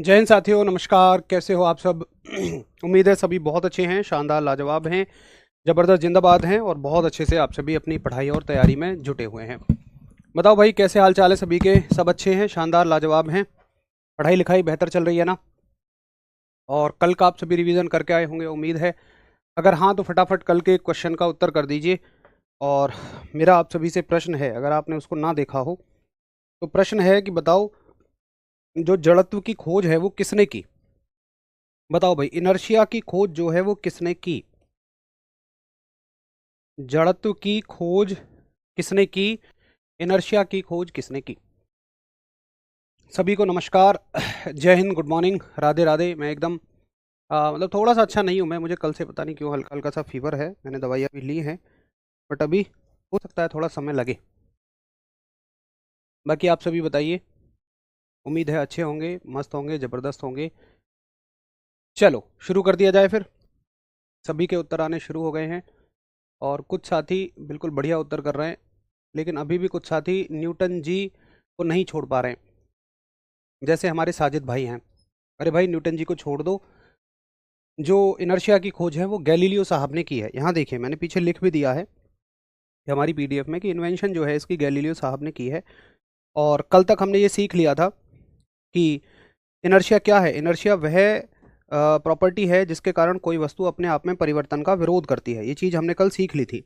जय हिंद साथियों, नमस्कार। कैसे हो आप सब? उम्मीद है सभी बहुत अच्छे हैं, शानदार, लाजवाब हैं, ज़बरदस्त, जिंदाबाद हैं और बहुत अच्छे से आप सभी अपनी पढ़ाई और तैयारी में जुटे हुए हैं। बताओ भाई, कैसे हाल चाल है सभी के? सब अच्छे हैं, शानदार, लाजवाब हैं? पढ़ाई लिखाई बेहतर चल रही है ना? और कल का आप सभी रिवीजन करके आए होंगे, उम्मीद है। अगर हाँ तो फटाफट कल के क्वेश्चन का उत्तर कर दीजिए। और मेरा आप सभी से प्रश्न है, अगर आपने उसको ना देखा हो तो प्रश्न है कि बताओ, जो जड़त्व की खोज है वो किसने की? बताओ भाई, इनर्शिया की खोज जो है वो किसने की? जड़त्व की खोज किसने की? इनर्शिया की खोज किसने की? सभी को नमस्कार। जय हिंद, गुड मॉर्निंग, राधे राधे। मैं एकदम मतलब थोड़ा सा अच्छा नहीं हूँ मैं, मुझे कल से पता नहीं क्यों हल्का हल्का सा फीवर है। मैंने दवाइयाँ भी ली हैं, बट अभी हो सकता है थोड़ा समय लगे। बाकी आप सभी बताइए, उम्मीद है अच्छे होंगे, मस्त होंगे, ज़बरदस्त होंगे। चलो शुरू कर दिया जाए फिर। सभी के उत्तर आने शुरू हो गए हैं और कुछ साथी बिल्कुल बढ़िया उत्तर कर रहे हैं, लेकिन अभी भी कुछ साथी न्यूटन जी को नहीं छोड़ पा रहे हैं। जैसे हमारे साजिद भाई हैं। अरे भाई, न्यूटन जी को छोड़ दो, जो इनर्शिया की खोज है वो गैलीलियो साहब ने की है। यहाँ देखिए, मैंने पीछे लिख भी दिया है कि हमारी पीडीएफ में कि इन्वेंशन जो है इसकी गैलीलियो साहब ने की है। और कल तक हमने ये सीख लिया था कि इनर्शिया क्या है। इनर्शिया वह प्रॉपर्टी है जिसके कारण कोई वस्तु अपने आप में परिवर्तन का विरोध करती है। ये चीज़ हमने कल सीख ली थी।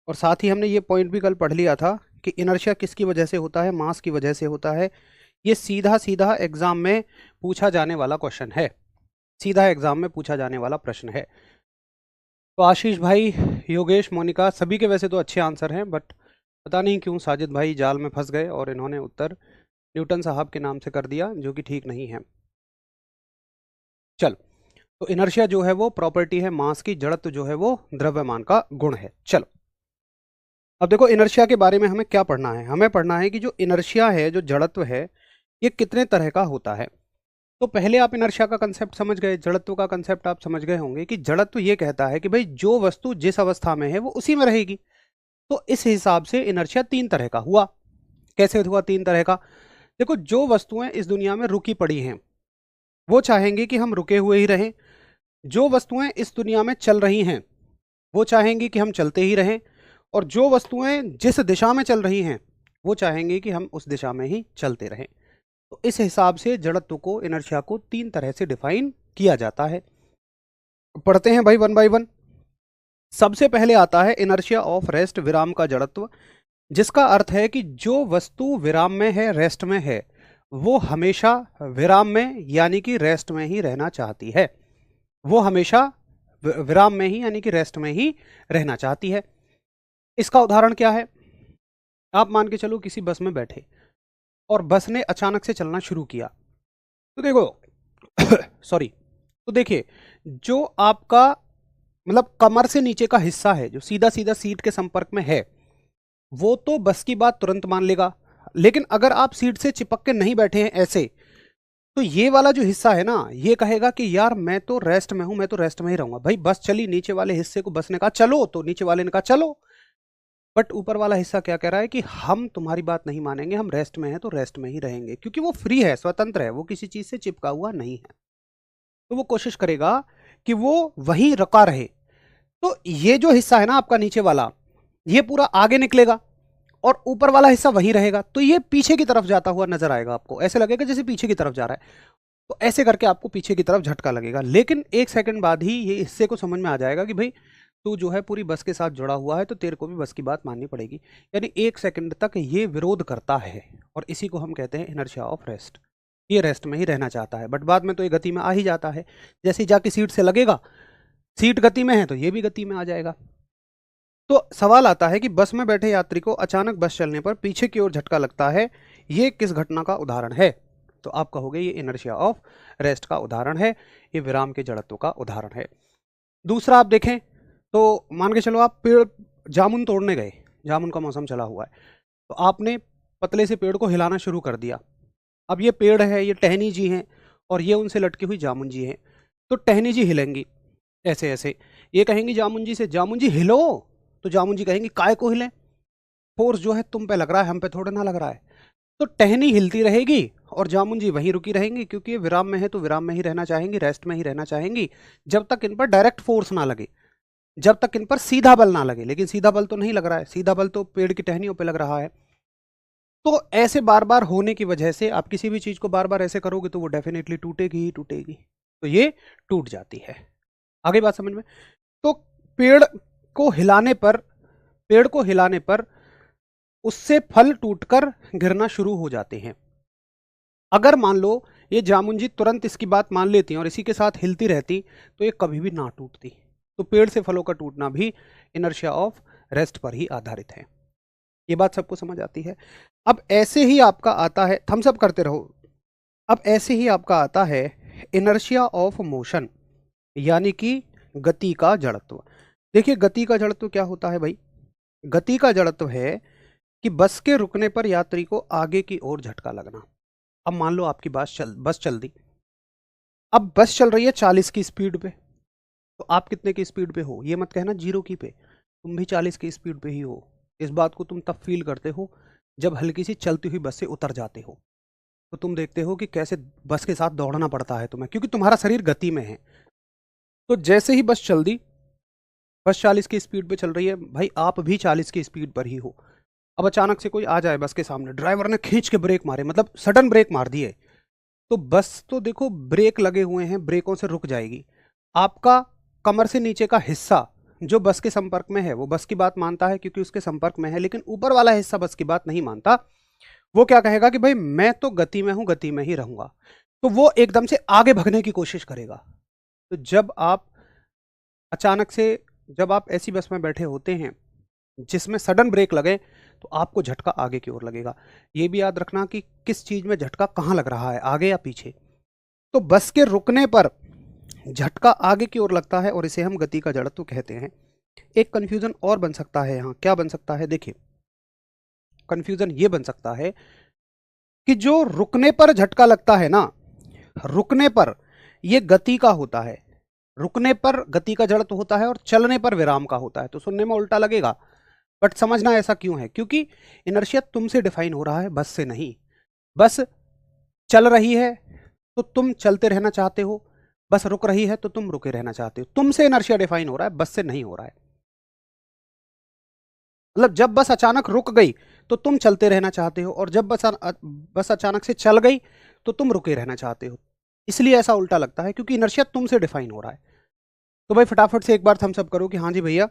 और साथ ही हमने ये पॉइंट भी कल पढ़ लिया था कि इनर्शिया किसकी वजह से होता है? मास की वजह से होता है। ये सीधा सीधा एग्जाम में पूछा जाने वाला क्वेश्चन है, सीधा एग्जाम में पूछा जाने वाला प्रश्न है। तो आशीष भाई, योगेश, मोनिका, सभी के वैसे तो अच्छे आंसर हैं, बट पता नहीं क्यों साजिद भाई जाल में फंस गए और इन्होंने उत्तर न्यूटन साहब के नाम से कर दिया, जो कि ठीक नहीं है। चल, तो इनर्शिया जो है वो प्रॉपर्टी है मास की, जड़त्व जो है वो द्रव्यमान का गुण है। चलो, अब देखो इनर्शिया के बारे में हमें क्या पढ़ना है। हमें पढ़ना है कि जो इनर्शिया है, जो जड़त्व है, ये कितने तरह का होता है। तो पहले आप इनर्शिया का कंसेप्ट समझ गए, जड़त्व का कंसेप्ट आप समझ गए होंगे कि जड़त्व ये कहता है कि भाई जो वस्तु जिस अवस्था में है वो उसी में रहेगी। तो इस हिसाब से इनर्शिया तीन तरह का हुआ। कैसे हुआ तीन तरह का? देखो, जो वस्तुएं इस दुनिया में रुकी पड़ी हैं वो चाहेंगी कि हम रुके हुए ही रहें। जो वस्तुएं इस दुनिया में चल रही हैं वो चाहेंगी कि हम चलते ही रहें। और जो वस्तुएं जिस दिशा में चल रही हैं वो चाहेंगी कि हम उस दिशा में ही चलते रहें। तो इस हिसाब से जड़त्व को, इनर्शिया को तीन तरह से डिफाइन किया जाता है। पढ़ते हैं भाई वन बाय वन। सबसे पहले आता है इनर्शिया ऑफ रेस्ट, विराम का जड़त्व, जिसका अर्थ है कि जो वस्तु विराम में है, रेस्ट में है, वो हमेशा विराम में यानी कि रेस्ट में ही रहना चाहती है। वो हमेशा विराम में ही यानी कि रेस्ट में ही रहना चाहती है। इसका उदाहरण क्या है? आप मान के चलो किसी बस में बैठे और बस ने अचानक से चलना शुरू किया। तो देखो सॉरी, तो देखिए, जो आपका मतलब कमर से नीचे का हिस्सा है, जो सीधा सीधा सीट के संपर्क में है, वो तो बस की बात तुरंत मान लेगा। लेकिन अगर आप सीट से चिपक के नहीं बैठे हैं ऐसे, तो ये वाला जो हिस्सा है ना, ये कहेगा कि यार मैं तो रेस्ट में हूं, मैं तो रेस्ट में ही रहूंगा। भाई बस चली, नीचे वाले हिस्से को बस ने कहा चलो, तो नीचे वाले ने कहा चलो। बट ऊपर वाला हिस्सा क्या कह रहा है कि हम तुम्हारी बात नहीं मानेंगे, हम रेस्ट में हैं तो रेस्ट में ही रहेंगे, क्योंकि वो फ्री है, स्वतंत्र है, वो किसी चीज से चिपका हुआ नहीं है। तो वो कोशिश करेगा कि वो वहीं रुका रहे। तो ये जो हिस्सा है ना आपका नीचे वाला, ये पूरा आगे निकलेगा और ऊपर वाला हिस्सा वहीं रहेगा। तो ये पीछे की तरफ जाता हुआ नजर आएगा, आपको ऐसे लगेगा जैसे पीछे की तरफ जा रहा है। तो ऐसे करके आपको पीछे की तरफ झटका लगेगा। लेकिन एक सेकंड बाद ही ये हिस्से को समझ में आ जाएगा कि भाई तू जो है पूरी बस के साथ जुड़ा हुआ है, तो तेरे को भी बस की बात माननी पड़ेगी। यानी एक सेकंड तक ये विरोध करता है, और इसी को हम कहते हैं इनर्शिया ऑफ रेस्ट। ये रेस्ट में ही रहना चाहता है, बट बाद में तो ये गति में आ ही जाता है। जैसे ही जाके सीट से लगेगा, सीट गति में है तो ये भी गति में आ जाएगा। तो सवाल आता है कि बस में बैठे यात्री को अचानक बस चलने पर पीछे की ओर झटका लगता है, ये किस घटना का उदाहरण है? तो आप कहोगे ये इनर्शिया ऑफ रेस्ट का उदाहरण है, ये विराम के जड़त्व का उदाहरण है। दूसरा आप देखें तो मान के चलो आप पेड़, जामुन तोड़ने गए, जामुन का मौसम चला हुआ है, तो आपने पतले से पेड़ को हिलाना शुरू कर दिया। अब ये पेड़ है, ये टहनी जी हैं और ये उनसे लटकी हुई जामुन जी हैं। तो टहनी जी हिलेंगी ऐसे ऐसे, ये कहेंगी जामुन जी से, जामुन जी हिलो। तो जामुन जी कहेंगी काय को हिले, फोर्स जो है तुम पे लग रहा है, हम पे थोड़ा ना लग रहा है। तो टहनी हिलती रहेगी और जामुन वहीं रुकी रहेंगी, क्योंकि ये विराम में है तो विराम में ही रहना चाहेंगी, रेस्ट में ही रहना चाहेंगी, जब तक इन पर डायरेक्ट फोर्स ना लगे, जब तक इन पर सीधा बल ना लगे। लेकिन सीधा बल तो नहीं लग रहा है, सीधा बल तो पेड़ की टहनियों पे लग रहा है। तो ऐसे बार बार होने की वजह से आप किसी भी चीज को बार बार ऐसे करोगे तो वो डेफिनेटली टूटेगी ही टूटेगी, तो ये टूट जाती है। आगे बात समझ में? तो पेड़ को हिलाने पर पेड़ को हिलाने पर उससे फल टूटकर गिरना शुरू हो जाते हैं। अगर मान लो ये जामुन तुरंत इसकी बात मान लेती और इसी के साथ हिलती रहती तो ये कभी भी ना टूटती। तो पेड़ से फलों का टूटना भी इनर्शिया ऑफ रेस्ट पर ही आधारित है। ये बात सबको समझ आती है? अब ऐसे ही आपका आता है, थम्स अप करते रहो। अब ऐसे ही आपका आता है इनर्शिया ऑफ मोशन, यानी कि गति का जड़त्व। देखिए गति का जड़त्व क्या होता है भाई? गति का जड़त्व है कि बस के रुकने पर यात्री को आगे की ओर झटका लगना। अब मान लो आपकी बस चल दी। अब बस चल रही है 40 की स्पीड पे, तो आप कितने की स्पीड पे हो? ये मत कहना 0 की पे, तुम भी 40 की स्पीड पे ही हो। इस बात को तुम तब फील करते हो जब हल्की सी चलती हुई बस से उतर जाते हो, तो तुम देखते हो कि कैसे बस के साथ दौड़ना पड़ता है तुम्हें, क्योंकि तुम्हारा शरीर गति में है। तो जैसे ही बस चल दी, बस 40 की स्पीड पे चल रही है, भाई आप भी 40 की स्पीड पर ही हो। अब अचानक से कोई आ जाए बस के सामने, ड्राइवर ने खींच के ब्रेक मारे, मतलब सडन ब्रेक मार दिए, तो बस तो देखो ब्रेक लगे हुए हैं, ब्रेकों से रुक जाएगी। आपका कमर से नीचे का हिस्सा जो बस के संपर्क में है वो बस की बात मानता है क्योंकि उसके संपर्क में है, लेकिन ऊपर वाला हिस्सा बस की बात नहीं मानता। वो क्या कहेगा कि भाई मैं तो गति में हूं, गति में ही रहूंगा। तो वो एकदम से आगे भगने की कोशिश करेगा। तो जब आप अचानक से, जब आप ऐसी बस में बैठे होते हैं जिसमें सडन ब्रेक लगे, तो आपको झटका आगे की ओर लगेगा। ये भी याद रखना कि किस चीज में झटका कहां लग रहा है, आगे या पीछे। तो बस के रुकने पर झटका आगे की ओर लगता है और इसे हम गति का जड़त्व कहते हैं। एक कंफ्यूजन और बन सकता है यहाँ, क्या बन सकता है? देखिए कंफ्यूजन ये बन सकता है कि जो रुकने पर झटका लगता है ना, रुकने पर ये गति का होता है, रुकने पर गति का जड़त्व होता है और चलने पर विराम का होता है। तो सुनने में उल्टा लगेगा, बट समझना ऐसा क्यों है, क्योंकि इनर्शिया तुमसे डिफाइन हो रहा है, बस से नहीं। बस चल रही है तो तुम चलते रहना चाहते हो, बस रुक रही है तो तुम रुके रहना चाहते हो। तुमसे इनर्शिया डिफाइन हो रहा है, बस से नहीं हो रहा है। मतलब जब बस अचानक रुक गई तो तुम चलते रहना चाहते हो, और जब बस अचानक से चल गई तो तुम रुके रहना चाहते हो। इसलिए ऐसा उल्टा लगता है, क्योंकि इनर्शिया तुमसे डिफाइन हो रहा है। तो भाई फटाफट से एक बार थम्स अप करो कि हाँ जी भैया,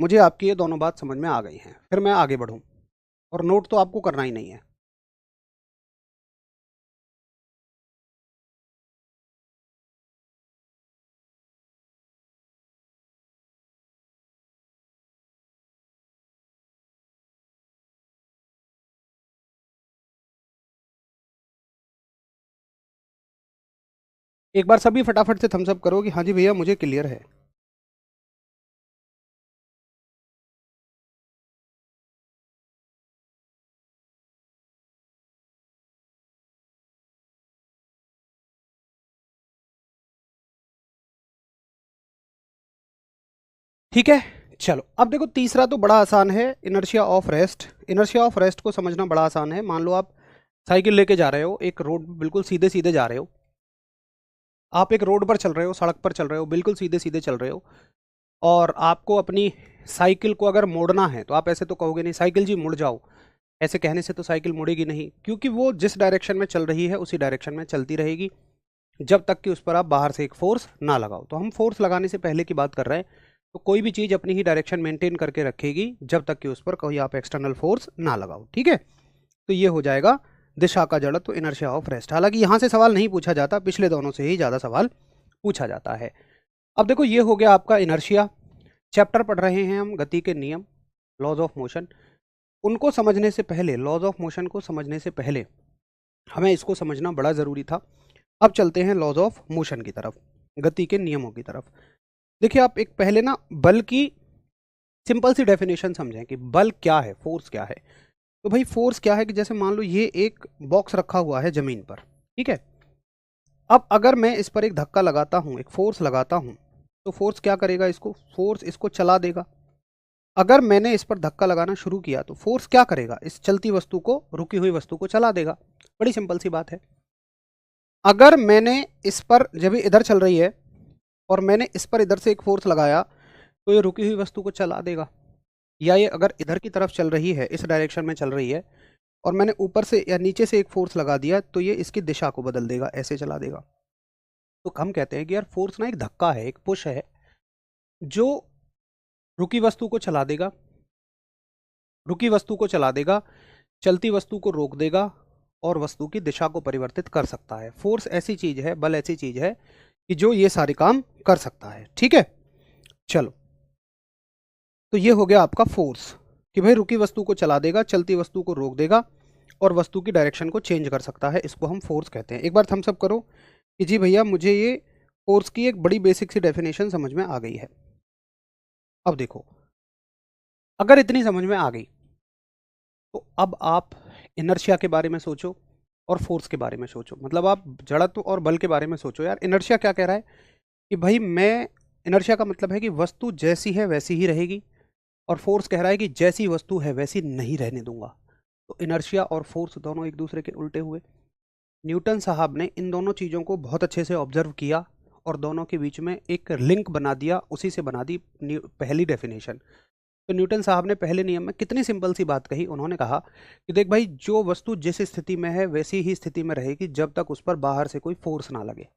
मुझे आपकी ये दोनों बात समझ में आ गई हैं, फिर मैं आगे बढ़ूं। और नोट तो आपको करना ही नहीं है। एक बार सभी फटाफट से थम्स अप करो कि हाँ जी भैया मुझे क्लियर है। ठीक है, चलो अब देखो तीसरा तो बड़ा आसान है, inertia of rest. Inertia of rest को समझना बड़ा आसान है। मान लो आप साइकिल लेके जा रहे हो, एक रोड बिल्कुल सीधे सीधे जा रहे हो, आप एक रोड पर चल रहे हो, सड़क पर चल रहे हो, बिल्कुल सीधे सीधे चल रहे हो, और आपको अपनी साइकिल को अगर मोड़ना है तो आप ऐसे तो कहोगे नहीं साइकिल जी मुड़ जाओ, ऐसे कहने से तो साइकिल मुड़ेगी नहीं, क्योंकि वो जिस डायरेक्शन में चल रही है उसी डायरेक्शन में चलती रहेगी जब तक कि उस पर आप बाहर से एक फोर्स ना लगाओ। तो हम फोर्स लगाने से पहले की बात कर रहे हैं। तो कोई भी चीज़ अपनी ही डायरेक्शन मेंटेन करके रखेगी जब तक कि उस पर कोई आप एक्सटर्नल फोर्स ना लगाओ। ठीक है, तो ये हो जाएगा दिशा का जड़त्व, इनर्शिया ऑफ रेस्ट। हालांकि यहाँ से सवाल नहीं पूछा जाता, पिछले दोनों से ही ज़्यादा सवाल पूछा जाता है। अब देखो ये हो गया आपका इनर्शिया। चैप्टर पढ़ रहे हैं हम गति के नियम, लॉज ऑफ मोशन। उनको समझने से पहले, लॉज ऑफ मोशन को समझने से पहले हमें इसको समझना बड़ा ज़रूरी था। अब चलते हैं लॉज ऑफ मोशन की तरफ, गति के नियमों की तरफ। देखिए आप एक पहले ना बल की सिंपल सी डेफिनेशन समझें कि बल क्या है, फोर्स क्या है। तो भाई फोर्स क्या है कि जैसे मान लो ये एक बॉक्स रखा हुआ है जमीन पर, ठीक है। अब अगर मैं इस पर एक धक्का लगाता हूं, एक फोर्स लगाता हूं, तो फोर्स क्या करेगा? इसको फोर्स इसको चला देगा। अगर मैंने इस पर धक्का लगाना शुरू किया तो फोर्स क्या करेगा, इस चलती वस्तु को, रुकी हुई वस्तु को चला देगा। बड़ी सिंपल सी बात है। अगर मैंने इस पर, जब ये इधर चल रही है और मैंने इस पर इधर से एक फोर्स लगाया तो ये रुकी हुई वस्तु को चला देगा। या ये अगर इधर की तरफ चल रही है, इस डायरेक्शन में चल रही है, और मैंने ऊपर से या नीचे से एक फोर्स लगा दिया तो ये इसकी दिशा को बदल देगा, ऐसे चला देगा। तो हम कहते हैं कि यार फोर्स ना एक धक्का है, एक पुश है, जो रुकी वस्तु को चला देगा, रुकी वस्तु को चला देगा, चलती वस्तु को रोक देगा और वस्तु की दिशा को परिवर्तित कर सकता है। फोर्स ऐसी चीज है, बल ऐसी चीज है कि जो ये सारे काम कर सकता है। ठीक है, चलो, तो ये हो गया आपका फोर्स, कि भाई रुकी वस्तु को चला देगा, चलती वस्तु को रोक देगा और वस्तु की डायरेक्शन को चेंज कर सकता है। इसको हम फोर्स कहते हैं। एक बार थम्स अप करो कि जी भैया मुझे ये फोर्स की एक बड़ी बेसिक सी डेफिनेशन समझ में आ गई है। अब देखो, अगर इतनी समझ में आ गई तो अब आप इनर्शिया के बारे में सोचो और फोर्स के बारे में सोचो। मतलब आप जड़त्व और बल के बारे में सोचो। यार इनर्शिया क्या कह रहा है कि भाई मैं, इनर्शिया का मतलब है कि वस्तु जैसी है वैसी ही रहेगी, और फोर्स कह रहा है कि जैसी वस्तु है वैसी नहीं रहने दूंगा। तो इनर्शिया और फोर्स दोनों एक दूसरे के उल्टे हुए। न्यूटन साहब ने इन दोनों चीज़ों को बहुत अच्छे से ऑब्जर्व किया और दोनों के बीच में एक लिंक बना दिया, उसी से बना दी पहली डेफिनेशन। तो न्यूटन साहब ने पहले नियम में कितनी सिंपल सी बात कही। उन्होंने कहा कि देख भाई, जो वस्तु जिस स्थिति में है वैसी ही स्थिति में रहेगी जब तक उस पर बाहर से कोई फोर्स ना लगे।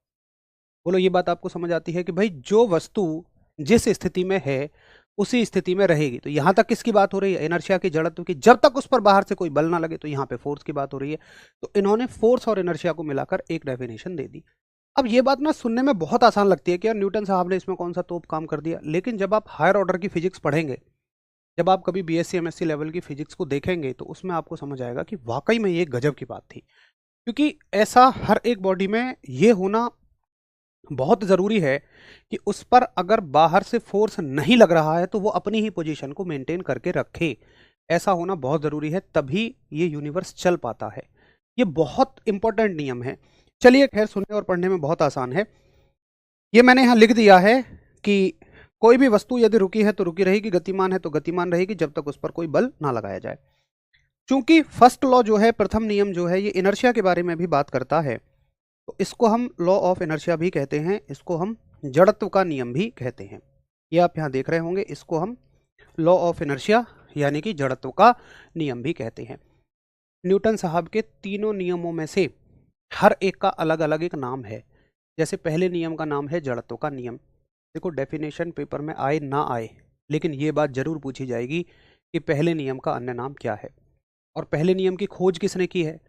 बोलो ये बात आपको समझ आती है कि भाई जो वस्तु जिस स्थिति में है उसी स्थिति में रहेगी। तो यहां तक किसकी बात हो रही है, इनर्शिया की, जड़त्व की। जब तक उस पर बाहर से कोई बल ना लगे, तो यहाँ पे फोर्स की बात हो रही है। तो इन्होंने फोर्स और इनर्शिया को मिलाकर एक डेफिनेशन दे दी। अब ये बात ना सुनने में बहुत आसान लगती है कि यार न्यूटन साहब ने इसमें कौन सा तोप काम कर दिया, लेकिन जब आप हायर ऑर्डर की फिजिक्स पढ़ेंगे, जब आप कभी बीएससी एमएससी लेवल की फिजिक्स को देखेंगे, तो उसमें आपको समझ आएगा कि वाकई में ये गजब की बात थी। क्योंकि ऐसा हर एक बॉडी में ये होना बहुत ज़रूरी है कि उस पर अगर बाहर से फोर्स नहीं लग रहा है तो वो अपनी ही पोजीशन को मेंटेन करके रखे। ऐसा होना बहुत ज़रूरी है, तभी ये यूनिवर्स चल पाता है। ये बहुत इंपॉर्टेंट नियम है। चलिए खैर, सुनने और पढ़ने में बहुत आसान है। ये मैंने यहाँ लिख दिया है कि कोई भी वस्तु यदि रुकी है तो रुकी रहेगी, गतिमान है तो गतिमान रहेगी जब तक उस पर कोई बल ना लगाया जाए। चूंकि फर्स्ट लॉ जो है, प्रथम नियम जो है, ये इनर्शिया के बारे में भी बात करता है, तो इसको हम लॉ ऑफ इनर्शिया भी कहते हैं, इसको हम जड़त्व का नियम भी कहते हैं। ये आप यहाँ देख रहे होंगे, इसको हम लॉ ऑफ इनर्शिया यानी कि जड़त्व का नियम भी कहते हैं। न्यूटन साहब के तीनों नियमों में से हर एक का अलग अलग एक नाम है। जैसे पहले नियम का नाम है जड़त्व का नियम। देखो डेफिनेशन पेपर में आए ना आए, लेकिन ये बात जरूर पूछी जाएगी कि पहले नियम का अन्य नाम क्या है और पहले नियम की खोज किसने की है।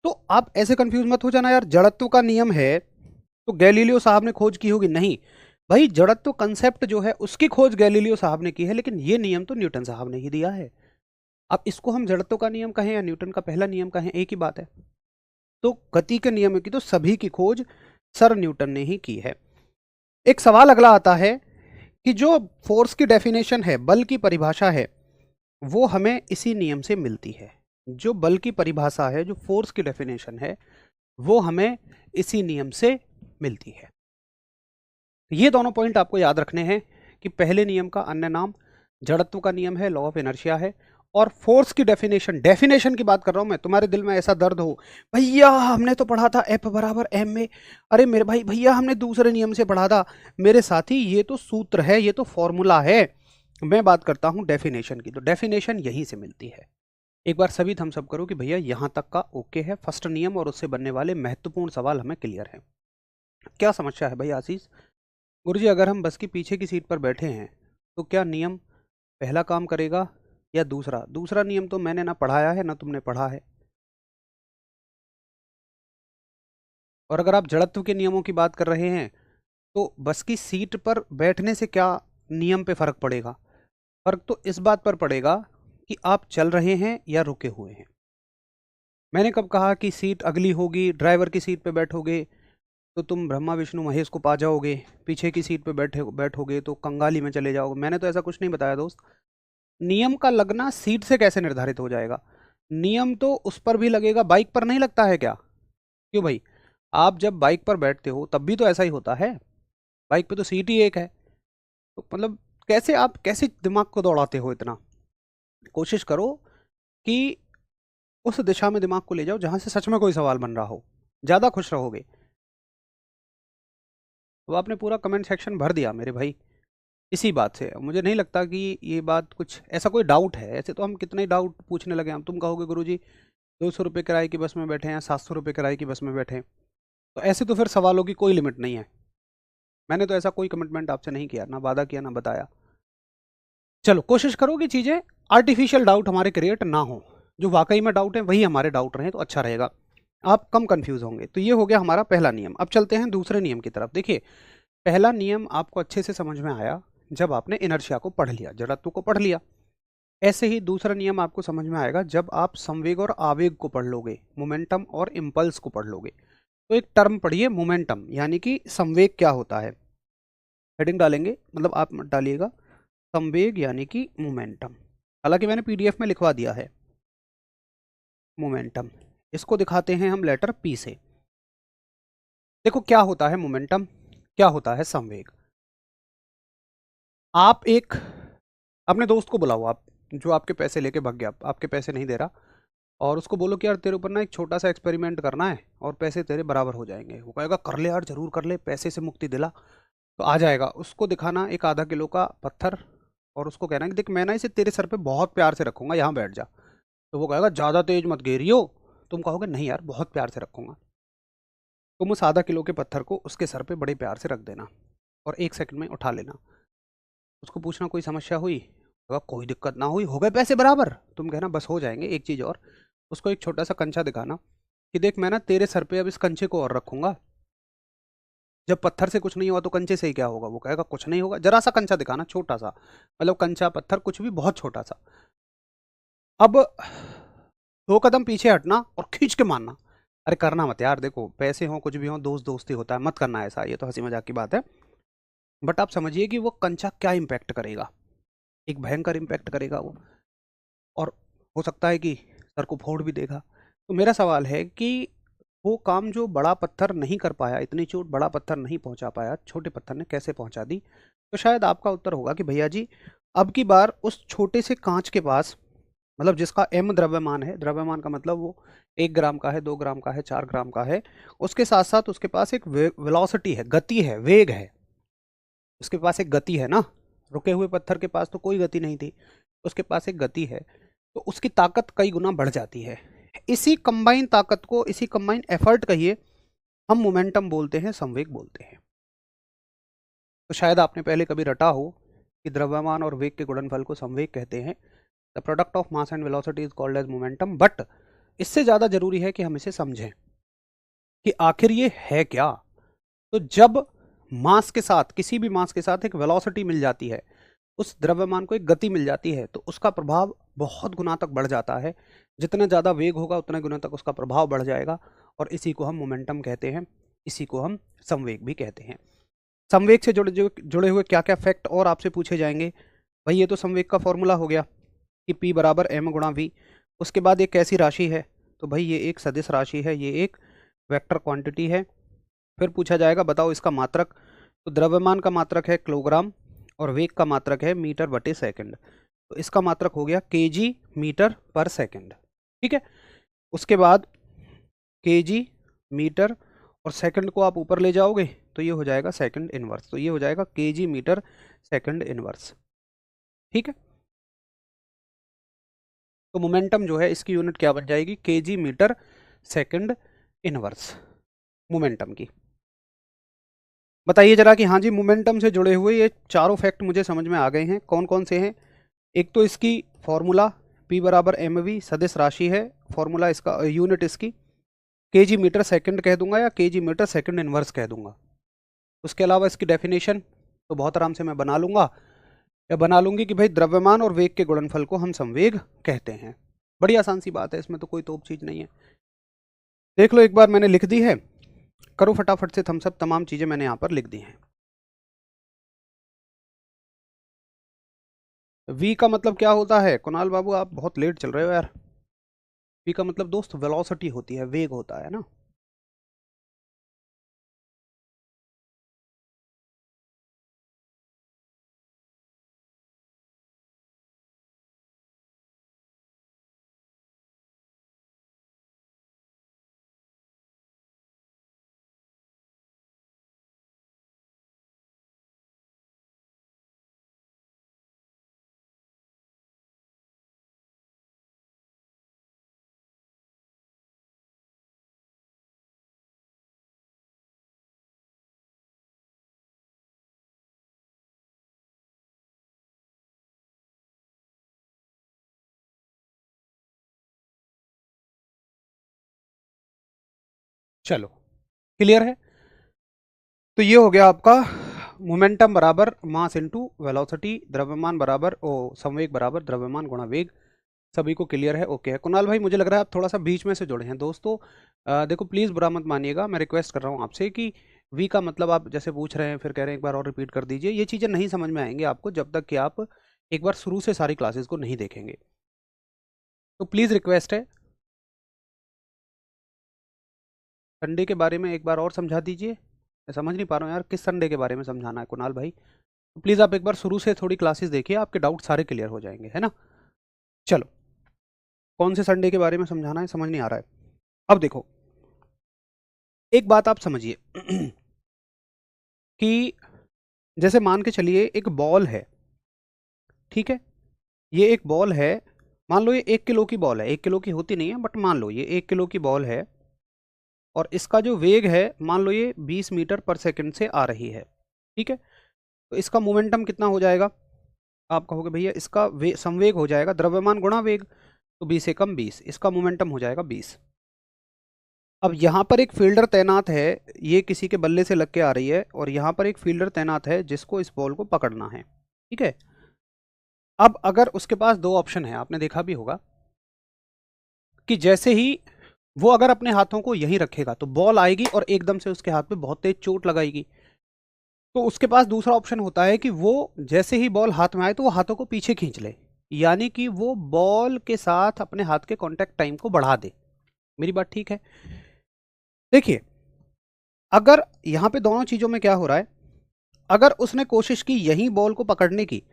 तो आप ऐसे कंफ्यूज मत हो जाना, यार जड़त्व का नियम है तो गैलीलियो साहब ने खोज की होगी। नहीं भाई, जड़त्व कंसेप्ट जो है उसकी खोज गैलीलियो साहब ने की है, लेकिन ये नियम तो न्यूटन साहब ने ही दिया है। अब इसको हम जड़त्व का नियम कहें या न्यूटन का पहला नियम कहें, एक ही बात है। तो गति के नियम की तो सभी की खोज सर न्यूटन ने ही की है। एक सवाल अगला आता है कि जो फोर्स की डेफिनेशन है, बल की परिभाषा है, वो हमें इसी नियम से मिलती है। जो बल की परिभाषा है, जो फोर्स की डेफिनेशन है, वो हमें इसी नियम से मिलती है। ये दोनों पॉइंट आपको याद रखने हैं कि पहले नियम का अन्य नाम जड़त्व का नियम है, लॉ ऑफ इनर्शिया है, और फोर्स की डेफिनेशन की बात कर रहा हूं मैं। तुम्हारे दिल में ऐसा दर्द हो, भैया हमने तो पढ़ा था F बराबर m में, अरे मेरे भाई भैया हमने दूसरे नियम से पढ़ा था। मेरे साथी, ये तो सूत्र है, ये तो फॉर्मूला है। मैं बात करता हूं डेफिनेशन की, तो डेफिनेशन यहीं से मिलती है। एक बार सभी थम्स अप करो कि भैया यहां तक का ओके है। फर्स्ट नियम और उससे बनने वाले महत्वपूर्ण सवाल हमें क्लियर है। क्या समस्या है भाई आशीष? गुरुजी, अगर हम बस की पीछे की सीट पर बैठे हैं तो क्या नियम पहला काम करेगा या दूसरा? दूसरा नियम तो मैंने ना पढ़ाया है ना तुमने पढ़ा है। और अगर आप जड़त्व के नियमों की बात कर रहे हैं तो बस की सीट पर बैठने से क्या नियम पे फर्क पड़ेगा? फर्क तो इस बात पर पड़ेगा कि आप चल रहे हैं या रुके हुए हैं। मैंने कब कहा कि सीट अगली होगी, ड्राइवर की सीट पे बैठोगे तो तुम ब्रह्मा विष्णु महेश को पा जाओगे, पीछे की सीट पे बैठोगे तो कंगाली में चले जाओगे? मैंने तो ऐसा कुछ नहीं बताया दोस्त। नियम का लगना सीट से कैसे निर्धारित हो जाएगा? नियम तो उस पर भी लगेगा, बाइक पर नहीं लगता है क्या? क्यों भाई, आप जब बाइक पर बैठते हो तब भी तो ऐसा ही होता है। बाइक पे तो सीट ही एक है। तो मतलब कैसे आप कैसे दिमाग को दौड़ाते हो इतना? कोशिश करो कि उस दिशा में दिमाग को ले जाओ जहां से सच में कोई सवाल बन रहा हो, ज़्यादा खुश रहोगे। तो आपने पूरा कमेंट सेक्शन भर दिया मेरे भाई इसी बात से। मुझे नहीं लगता कि ये बात कुछ ऐसा कोई डाउट है। ऐसे तो हम कितने डाउट पूछने लगे हैं। तुम कहोगे गुरुजी 200 रुपये किराए की बस में बैठे हैं, 700 रुपये किराए की बस में बैठे हैं, तो ऐसे तो फिर सवालों की कोई लिमिट नहीं है। मैंने तो ऐसा कोई कमिटमेंट आपसे नहीं किया, ना वादा किया, ना बताया। चलो कोशिश करो कि चीज़ें आर्टिफिशियल डाउट हमारे क्रिएट ना हो, जो वाकई में डाउट है वही हमारे डाउट रहे तो अच्छा रहेगा, आप कम कंफ्यूज होंगे। तो ये हो गया हमारा पहला नियम। अब चलते हैं दूसरे नियम की तरफ। देखिए, पहला नियम आपको अच्छे से समझ में आया जब आपने इनर्शिया को पढ़ लिया, जड़त्व को पढ़ लिया। ऐसे ही दूसरा नियम आपको समझ में आएगा जब आप संवेग और आवेग को पढ़ लोगे, मोमेंटम और इम्पल्स को पढ़ लोगे। तो एक टर्म पढ़िए, मोमेंटम, यानी कि संवेग क्या होता है। हेडिंग डालेंगे, मतलब आप मत डालिएगा, संवेग यानी कि मोमेंटम। हालांकि मैंने पीडीएफ में लिखवा दिया है मोमेंटम। इसको दिखाते हैं हम लेटर पी से। देखो क्या होता है मोमेंटम, क्या होता है संवेग। आप एक अपने दोस्त को बुलाओ, आप जो आपके पैसे लेके भाग गया, आपके पैसे नहीं दे रहा, और उसको बोलो कि यार तेरे ऊपर ना एक छोटा सा एक्सपेरिमेंट करना है और पैसे तेरे बराबर हो जाएंगे। वो कहेगा कर ले यार, जरूर कर ले, पैसे से मुक्ति दिला। तो आ जाएगा। उसको दिखाना एक आधा किलो का पत्थर और उसको कहना कि देख मैं ना इसे तेरे सर पे बहुत प्यार से रखूंगा, यहाँ बैठ जा। तो वो कहेगा ज़्यादा तेज मत घेरियो। तुम कहोगे नहीं यार बहुत प्यार से रखूंगा। तुम उस आधा किलो के पत्थर को उसके सर पे बड़े प्यार से रख देना और 1 सेकंड में उठा लेना। उसको पूछना कोई समस्या हुई, अगर कोई दिक्कत ना हुई, हो गए पैसे बराबर। तुम कहना बस हो जाएंगे। एक चीज़ और, उसको एक छोटा सा कंचा दिखाना कि देख मैं ना तेरे सर पे अब इस कंचे को और रखूंगा, जब पत्थर से कुछ नहीं हुआ तो कंचे से ही क्या होगा। वो कहेगा कुछ नहीं होगा। जरा सा कंचा दिखाना, छोटा सा, मतलब कंचा पत्थर कुछ भी, बहुत छोटा सा। अब 2 कदम पीछे हटना और खींच के मारना। अरे करना मत यार, देखो पैसे हो कुछ भी हो, दोस्त दोस्ती होता है, मत करना ऐसा, ये तो हंसी मजाक की बात है। बट आप समझिए कि वो कंचा क्या इम्पैक्ट करेगा, एक भयंकर इम्पैक्ट करेगा वो, और हो सकता है कि सर को फोड़ भी देगा। तो मेरा सवाल है कि वो काम जो बड़ा पत्थर नहीं कर पाया, इतनी चोट बड़ा पत्थर नहीं पहुंचा पाया, छोटे पत्थर ने कैसे पहुंचा दी। तो शायद आपका उत्तर होगा कि भैया जी अब की बार उस छोटे से कांच के पास, मतलब जिसका एम द्रव्यमान है, द्रव्यमान का मतलब वो 1 ग्राम का है, 2 ग्राम का है, 4 ग्राम का है, उसके साथ साथ उसके पास एक वेलोसिटी है, गति है, वेग है। उसके पास एक गति है ना, रुके हुए पत्थर के पास तो कोई गति नहीं थी, उसके पास एक गति है। तो उसकी ताकत कई गुना बढ़ जाती है। इसी कंबाइन ताकत को, इसी कंबाइन एफर्ट कहिए, हम मोमेंटम बोलते हैं, संवेग बोलते हैं। तो शायद आपने पहले कभी रटा हो कि द्रव्यमान और वेग के गुणनफल को संवेग कहते हैं। The product of mass and velocity is called as momentum. But इससे ज़्यादा जरूरी है कि हम इसे समझें कि आखिर ये है क्या। तो जब मास के साथ, किसी भी मास के साथ एक वेलोसिटी मिल जाती है, उस द्रव्यमान को एक गति मिल जाती है, तो उसका प्रभाव बहुत गुना तक बढ़ जाता है। जितना ज़्यादा वेग होगा उतने गुना तक उसका प्रभाव बढ़ जाएगा, और इसी को हम मोमेंटम कहते हैं, इसी को हम संवेग भी कहते हैं। संवेग से जुड़े हुए क्या क्या फैक्ट और आपसे पूछे जाएंगे। भाई ये तो संवेग का फॉर्मूला हो गया कि P बराबर एम गुणा वी। उसके बाद एक कैसी राशि है, तो भाई ये एक सदिश राशि है, ये एक वेक्टर क्वांटिटी है। फिर पूछा जाएगा बताओ इसका मात्रक, तो द्रव्यमान का मात्रक है किलोग्राम और वेग का मात्रक है मीटर बटे सेकंड। तो इसका मात्रक हो गया केजी मीटर पर सेकंड। ठीक है। उसके बाद केजी मीटर और सेकंड को आप ऊपर ले जाओगे तो ये हो जाएगा सेकंड इनवर्स, तो ये हो जाएगा केजी मीटर सेकंड इनवर्स। ठीक है। तो मोमेंटम जो है इसकी यूनिट क्या बन जाएगी, KG meter second inverse momentum की। बताइए जरा कि हाँ जी मोमेंटम से जुड़े हुए ये चारों फैक्ट मुझे समझ में आ गए हैं। कौन कौन से हैं? एक तो इसकी फॉर्मूला P बराबर एम वी, सदिश राशि है, फॉर्मूला इसका, यूनिट इसकी केजी मीटर सेकंड कह दूंगा या केजी मीटर सेकंड इनवर्स कह दूंगा। उसके अलावा इसकी डेफिनेशन तो बहुत आराम से मैं बना लूंगा या बना लूंगी कि भाई द्रव्यमान और वेग के गुणनफल को हम संवेग कहते हैं। बड़ी आसान सी बात है, इसमें तो कोई तोप चीज़ नहीं है। देख लो एक बार मैंने लिख दी है, करो फटाफट से थम्स अप, तमाम चीज़ें मैंने यहाँ पर लिख दी हैं। वी का मतलब क्या होता है कुणाल बाबू, आप बहुत लेट चल रहे हो यार। वी का मतलब दोस्त वेलोसिटी होती है, वेग होता है ना। चलो क्लियर है। तो ये हो गया आपका मोमेंटम बराबर मास इनटू वेलोसिटी, द्रव्यमान बराबर संवेग बराबर द्रव्यमान गुणा वेग। सभी को क्लियर है, ओके है। कुणाल भाई मुझे लग रहा है आप थोड़ा सा बीच में से जुड़े हैं दोस्तों। देखो प्लीज़ बुरा मत मानिएगा, मैं रिक्वेस्ट कर रहा हूँ आपसे कि वी का मतलब आप जैसे पूछ रहे हैं फिर कह रहे हैं एक बार और रिपीट कर दीजिए, ये चीज़ें नहीं समझ में आएंगी आपको जब तक कि आप एक बार शुरू से सारी क्लासेस को नहीं देखेंगे। तो प्लीज़ रिक्वेस्ट है, संडे के बारे में एक बार और समझा दीजिए। मैं समझ नहीं पा रहा हूँ यार, किस संडे के बारे में समझाना है कुणाल भाई। तो प्लीज़ आप एक बार शुरू से थोड़ी क्लासेस देखिए, आपके डाउट सारे क्लियर हो जाएंगे, है ना। चलो कौन से संडे के बारे में समझाना है समझ नहीं आ रहा है। अब देखो एक बात आप समझिए कि जैसे मान के चलिए एक बॉल है, ठीक है। ये एक बॉल है, मान लो ये 1 किलो की बॉल है, 1 किलो की होती नहीं है बट मान लो ये 1 किलो की बॉल है और इसका जो वेग है मान लो ये 20 मीटर पर सेकंड से आ रही है, ठीक है। तो इसका मोमेंटम कितना हो जाएगा, आप कहोगे भैया इसका संवेग हो जाएगा द्रव्यमान गुणा वेग, तो 20 एकम 20, इसका मोमेंटम हो जाएगा 20। अब यहाँ पर एक फील्डर तैनात है, ये किसी के बल्ले से लग के आ रही है और यहाँ पर एक फील्डर तैनात है जिसको इस बॉल को पकड़ना है, ठीक है। अब अगर उसके पास दो ऑप्शन है, आपने देखा भी होगा कि जैसे ही वो अगर अपने हाथों को यहीं रखेगा तो बॉल आएगी और एकदम से उसके हाथ पे बहुत तेज चोट लगाएगी। तो उसके पास दूसरा ऑप्शन होता है कि वो जैसे ही बॉल हाथ में आए तो वो हाथों को पीछे खींच ले, यानी कि वो बॉल के साथ अपने हाथ के कांटेक्ट टाइम को बढ़ा दे। मेरी बात ठीक है। देखिए अगर यहां पे दोनों चीजों में क्या हो रहा है, अगर उसने कोशिश की यहीं बॉल को पकड़ने की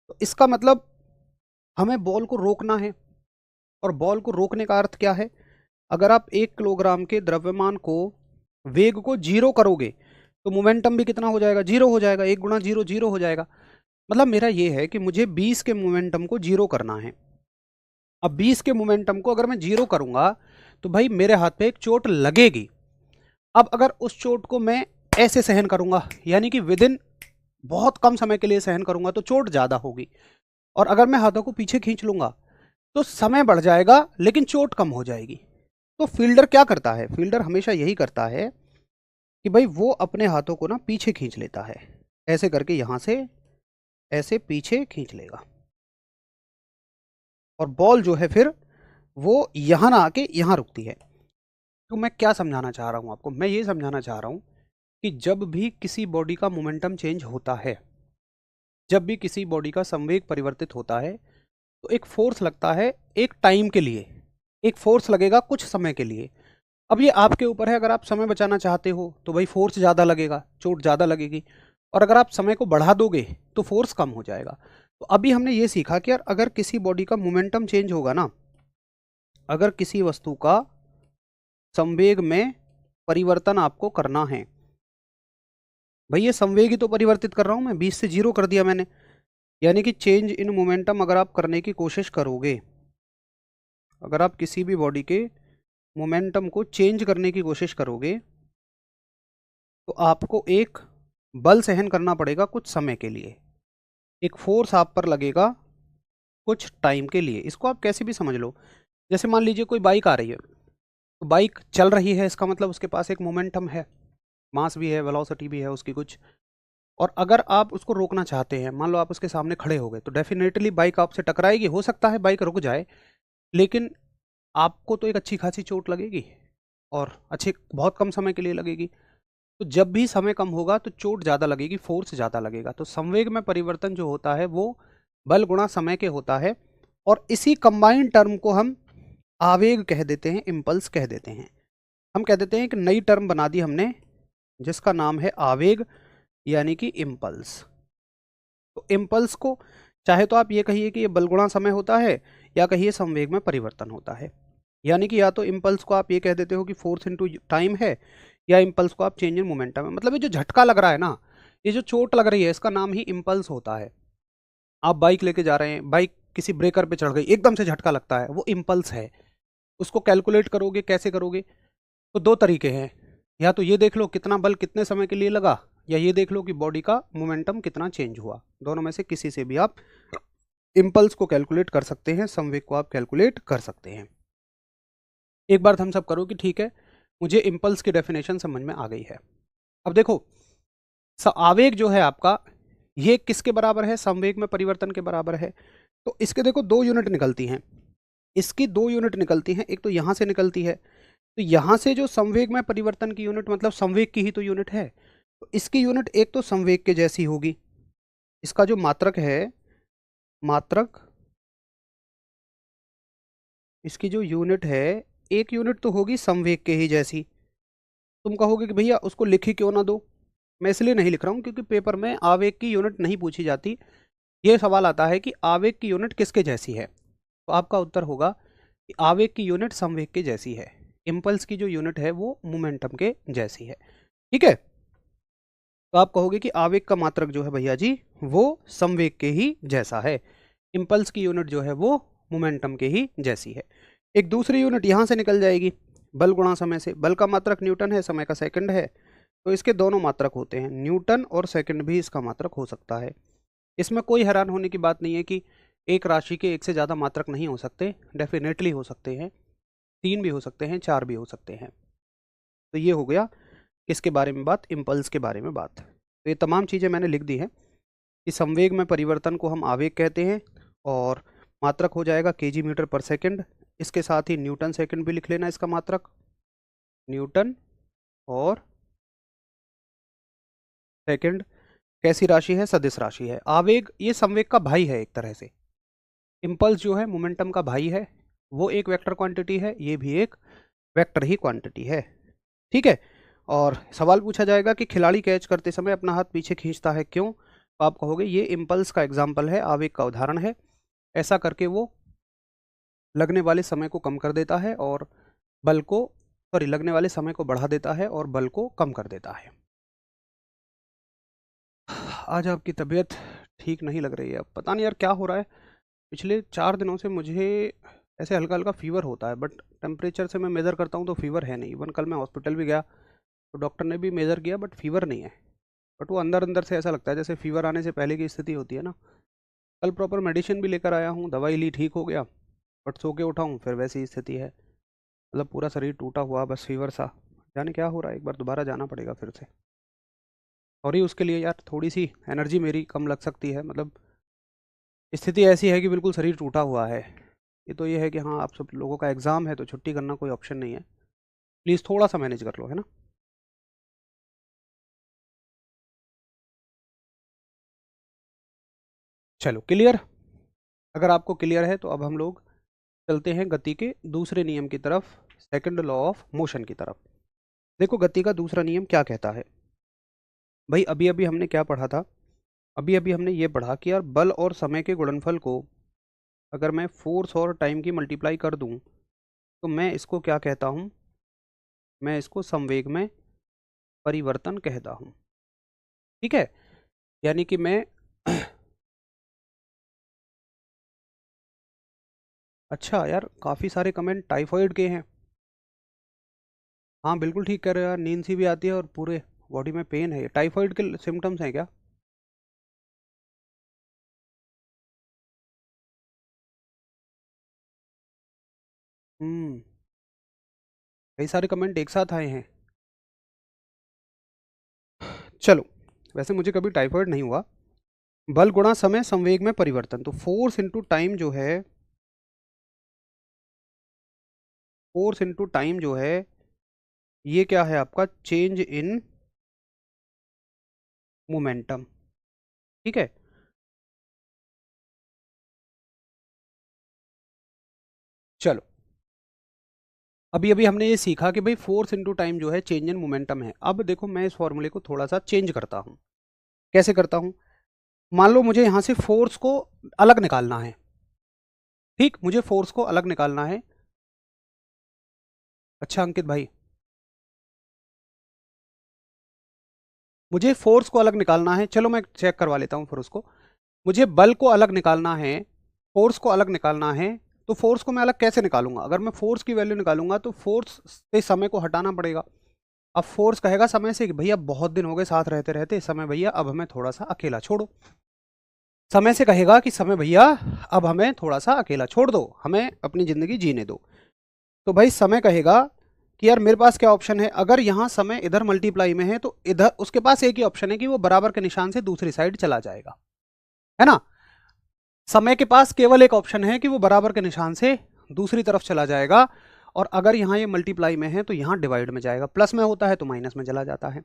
तो इसका मतलब हमें बॉल को रोकना है। और बॉल को रोकने का अर्थ क्या है, अगर आप 1 किलोग्राम के द्रव्यमान को वेग को जीरो करोगे तो मोमेंटम भी कितना हो जाएगा, जीरो हो जाएगा। 1 गुणा 0 0 हो जाएगा। मतलब मेरा ये है कि मुझे 20 के मोमेंटम को जीरो करना है। अब 20 के मोमेंटम को अगर मैं जीरो करूंगा तो भाई मेरे हाथ पे एक चोट लगेगी। अब अगर उस चोट को मैं ऐसे सहन करूंगा, यानी कि विद इन बहुत कम समय के लिए सहन करूंगा, तो चोट ज्यादा होगी। और अगर मैं हाथों को पीछे खींच लूंगा तो समय बढ़ जाएगा लेकिन चोट कम हो जाएगी। तो फील्डर क्या करता है, फील्डर हमेशा यही करता है कि भाई वो अपने हाथों को ना पीछे खींच लेता है, ऐसे करके यहां से ऐसे पीछे खींच लेगा और बॉल जो है फिर वो यहां ना आके यहां रुकती है। तो मैं क्या समझाना चाह रहा हूं आपको, मैं ये समझाना चाह रहा हूं कि जब भी किसी बॉडी का मोमेंटम चेंज होता है, जब भी किसी बॉडी का संवेग परिवर्तित होता है तो एक फोर्स लगता है एक टाइम के लिए, एक फोर्स लगेगा कुछ समय के लिए। अब ये आपके ऊपर है, अगर आप समय बचाना चाहते हो तो भाई फोर्स ज़्यादा लगेगा, चोट ज़्यादा लगेगी। और अगर आप समय को बढ़ा दोगे तो फोर्स कम हो जाएगा। तो अभी हमने ये सीखा कि यार अगर किसी बॉडी का मोमेंटम चेंज होगा ना, अगर किसी वस्तु का संवेग में परिवर्तन आपको करना है, भाई ये संवेग ही तो परिवर्तित कर रहा हूं मैं, 20 से 0 कर दिया मैंने, यानी कि चेंज इन मोमेंटम अगर आप करने की कोशिश करोगे, अगर आप किसी भी बॉडी के मोमेंटम को चेंज करने की कोशिश करोगे तो आपको एक बल सहन करना पड़ेगा कुछ समय के लिए, एक फोर्स आप पर लगेगा कुछ टाइम के लिए। इसको आप कैसे भी समझ लो, जैसे मान लीजिए कोई बाइक आ रही है, तो बाइक चल रही है, इसका मतलब उसके पास एक मोमेंटम है, मास भी है, वेलोसिटी भी है उसकी कुछ। और अगर आप उसको रोकना चाहते हैं, मान लो आप उसके सामने खड़े हो गए, तो डेफिनेटली बाइक आपसे टकराएगी। हो सकता है बाइक रुक जाए लेकिन आपको तो एक अच्छी खासी चोट लगेगी और अच्छे बहुत कम समय के लिए लगेगी। तो जब भी समय कम होगा तो चोट ज़्यादा लगेगी, फोर्स ज़्यादा लगेगा। तो संवेग में परिवर्तन जो होता है वो बल गुणा समय के होता है और इसी कंबाइंड टर्म को हम आवेग कह देते हैं, इम्पल्स कह देते हैं। हम कह देते हैं एक नई टर्म बना दी हमने जिसका नाम है आवेग यानी कि इम्पल्स। तो इम्पल्स को चाहे तो आप ये कहिए कि ये बल गुणा समय होता है या कहिए संवेग में परिवर्तन होता है। यानी कि या तो इम्पल्स को आप ये कह देते हो कि फोर्स इनटू टाइम है, या इम्पल्स को आप चेंज इन मोमेंटम है। मतलब ये जो झटका लग रहा है ना, ये जो चोट लग रही है, इसका नाम ही इम्पल्स होता है। आप बाइक लेके जा रहे हैं, बाइक किसी ब्रेकर पे चढ़ गई, एकदम से झटका लगता है, वो इम्पल्स है। उसको कैलकुलेट करोगे, कैसे करोगे, तो दो तरीके हैं। या तो ये देख लो कितना बल कितने समय के लिए लगा, या ये देख लो कि बॉडी का मोमेंटम कितना चेंज हुआ। दोनों में से किसी से भी आप इम्पल्स को कैलकुलेट कर सकते हैं, संवेग को आप कैलकुलेट कर सकते हैं। एक बार थम्स अप करो कि ठीक है, मुझे इम्पल्स की डेफिनेशन समझ में आ गई है। अब देखो, आवेग जो है आपका, ये किसके बराबर है? संवेग में परिवर्तन के बराबर है। तो इसके देखो 2 यूनिट निकलती हैं, इसकी 2 यूनिट निकलती हैं। एक तो यहाँ से निकलती है, तो यहाँ से जो संवेग में परिवर्तन की यूनिट, मतलब संवेग की ही तो यूनिट है, तो इसकी यूनिट एक तो संवेग के जैसी होगी, इसका जो मात्रक है, मात्रक, इसकी जो यूनिट है, एक यूनिट तो होगी संवेग के ही जैसी। तुम कहोगे कि भैया उसको लिख ही क्यों ना दो। मैं इसलिए नहीं लिख रहा हूँ क्योंकि पेपर में आवेग की यूनिट नहीं पूछी जाती। ये सवाल आता है कि आवेग की यूनिट किसके जैसी है, तो आपका उत्तर होगा कि आवेग की यूनिट संवेग के जैसी है। इम्पल्स की जो यूनिट है वो मोमेंटम के जैसी है। ठीक है, तो आप कहोगे कि आवेग का मात्रक जो है भैया जी वो संवेग के ही जैसा है, इम्पल्स की यूनिट जो है वो मोमेंटम के ही जैसी है। एक दूसरी यूनिट यहाँ से निकल जाएगी, बल गुणा समय से। बल का मात्रक न्यूटन है, समय का सेकंड है, तो इसके दोनों मात्रक होते हैं, न्यूटन और सेकंड भी इसका मात्रक हो सकता है। इसमें कोई हैरान होने की बात नहीं है कि एक राशि के एक से ज़्यादा मात्रक नहीं हो सकते, डेफिनेटली हो सकते हैं, 3 भी हो सकते हैं, 4 भी हो सकते हैं। तो ये हो गया किसके बारे में बात? इम्पल्स के बारे में बात। तो ये तमाम चीज़ें मैंने लिख दी हैं कि संवेग में परिवर्तन को हम आवेग कहते हैं, और मात्रक हो जाएगा केजी मीटर पर सेकंड। इसके साथ ही न्यूटन सेकंड भी लिख लेना, इसका मात्रक न्यूटन और सेकंड कैसी राशि है? सदिश राशि है। आवेग ये संवेग का भाई है एक तरह से। इम्पल्स जो है मोमेंटम का भाई है, वो एक वेक्टर क्वांटिटी है, ये भी एक वेक्टर ही क्वांटिटी है। ठीक है, और सवाल पूछा जाएगा कि खिलाड़ी कैच करते समय अपना हाथ पीछे खींचता है, क्यों? तो आप कहोगे ये इम्पल्स का एग्जाम्पल है, आवेग का उदाहरण है। ऐसा करके वो लगने वाले समय को कम कर देता है और बल को, सॉरी, लगने वाले समय को बढ़ा देता है और बल को कम कर देता है। आज आपकी तबीयत ठीक नहीं लग रही है, अब पता नहीं यार क्या हो रहा है। पिछले 4 दिनों से मुझे ऐसे हल्का हल्का फीवर होता है, बट टेम्परेचर से मैं मेज़र करता हूँ तो फीवर है नहीं। इवन कल मैं हॉस्पिटल भी गया तो डॉक्टर ने भी मेज़र किया, बट फीवर नहीं है। बट वो अंदर अंदर से ऐसा लगता है जैसे फीवर आने से पहले की स्थिति होती है ना। कल प्रॉपर मेडिसिन भी लेकर आया हूँ, दवाई ली, ठीक हो गया, बट सो के उठा हूँ फिर वैसी स्थिति है। मतलब पूरा शरीर टूटा हुआ, बस फीवर सा। जाने क्या हो रहा है, एक बार दोबारा जाना पड़ेगा फिर से। सॉरी उसके लिए यार, थोड़ी सी एनर्जी मेरी कम लग सकती है, मतलब स्थिति ऐसी है कि बिल्कुल शरीर टूटा हुआ है। ये तो ये है कि हाँ, आप सब लोगों का एग्ज़ाम है तो छुट्टी करना कोई ऑप्शन नहीं है। प्लीज़ थोड़ा सा मैनेज कर लो, है ना। चलो क्लियर। अगर आपको क्लियर है तो अब हम लोग चलते हैं गति के दूसरे नियम की तरफ, सेकंड लॉ ऑफ मोशन की तरफ। देखो गति का दूसरा नियम क्या कहता है भाई। अभी अभी हमने क्या पढ़ा था? अभी अभी हमने ये पढ़ा कि यार बल और समय के गुणनफल को अगर मैं फोर्स और टाइम की मल्टीप्लाई कर दूं तो मैं इसको क्या कहता हूं? मैं इसको संवेग में परिवर्तन कहता हूं। ठीक है, यानी कि मैं अच्छा यार, काफ़ी सारे कमेंट टाइफॉइड के हैं। हाँ बिल्कुल ठीक कह रहे हो यार, नींद सी भी आती है और पूरे बॉडी में पेन है। टाइफॉइड के सिम्टम्स हैं क्या? हम्म, कई सारे कमेंट एक साथ आए हैं। चलो, वैसे मुझे कभी टाइफॉइड नहीं हुआ। बल गुणा समय संवेग में परिवर्तन, तो फोर्स इंटू टाइम जो है, फोर्स इंटू टाइम जो है, ये क्या है आपका? Change in momentum. ठीक है, चलो, अभी अभी हमने ये सीखा कि भाई फोर्स इंटू टाइम जो है चेंज इन मोमेंटम है। अब देखो मैं इस फॉर्मूले को थोड़ा सा चेंज करता हूँ। कैसे करता हूँ? मान लो मुझे यहाँ से फोर्स को अलग निकालना है। ठीक, मुझे फोर्स को अलग निकालना है। अच्छा अंकित भाई, मुझे फोर्स को अलग निकालना है, चलो मैं चेक करवा लेता हूँ फिर उसको। मुझे बल को अलग निकालना है, फोर्स को अलग निकालना है। तो फोर्स को मैं अलग कैसे निकालूंगा? अगर मैं फोर्स की वैल्यू निकालूंगा तो फोर्स से समय को हटाना पड़ेगा। अब फोर्स कहेगा समय से कि भैया बहुत दिन हो गए साथ रहते रहते, समय भैया अब हमें थोड़ा सा अकेला छोड़ो। समय से कहेगा कि समय भैया अब हमें थोड़ा सा अकेला छोड़ दो, हमें अपनी ज़िंदगी जीने दो। तो भाई समय कहेगा कि यार मेरे पास क्या ऑप्शन है, अगर यहाँ समय इधर मल्टीप्लाई में है तो इधर उसके पास एक ही ऑप्शन है कि वो बराबर के निशान से दूसरी साइड चला जाएगा, है ना। समय के पास केवल एक ऑप्शन है कि वो बराबर के निशान से दूसरी तरफ चला जाएगा, और अगर यहाँ ये मल्टीप्लाई में है तो यहाँ डिवाइड में जाएगा, प्लस में होता है तो माइनस में चला जाता है।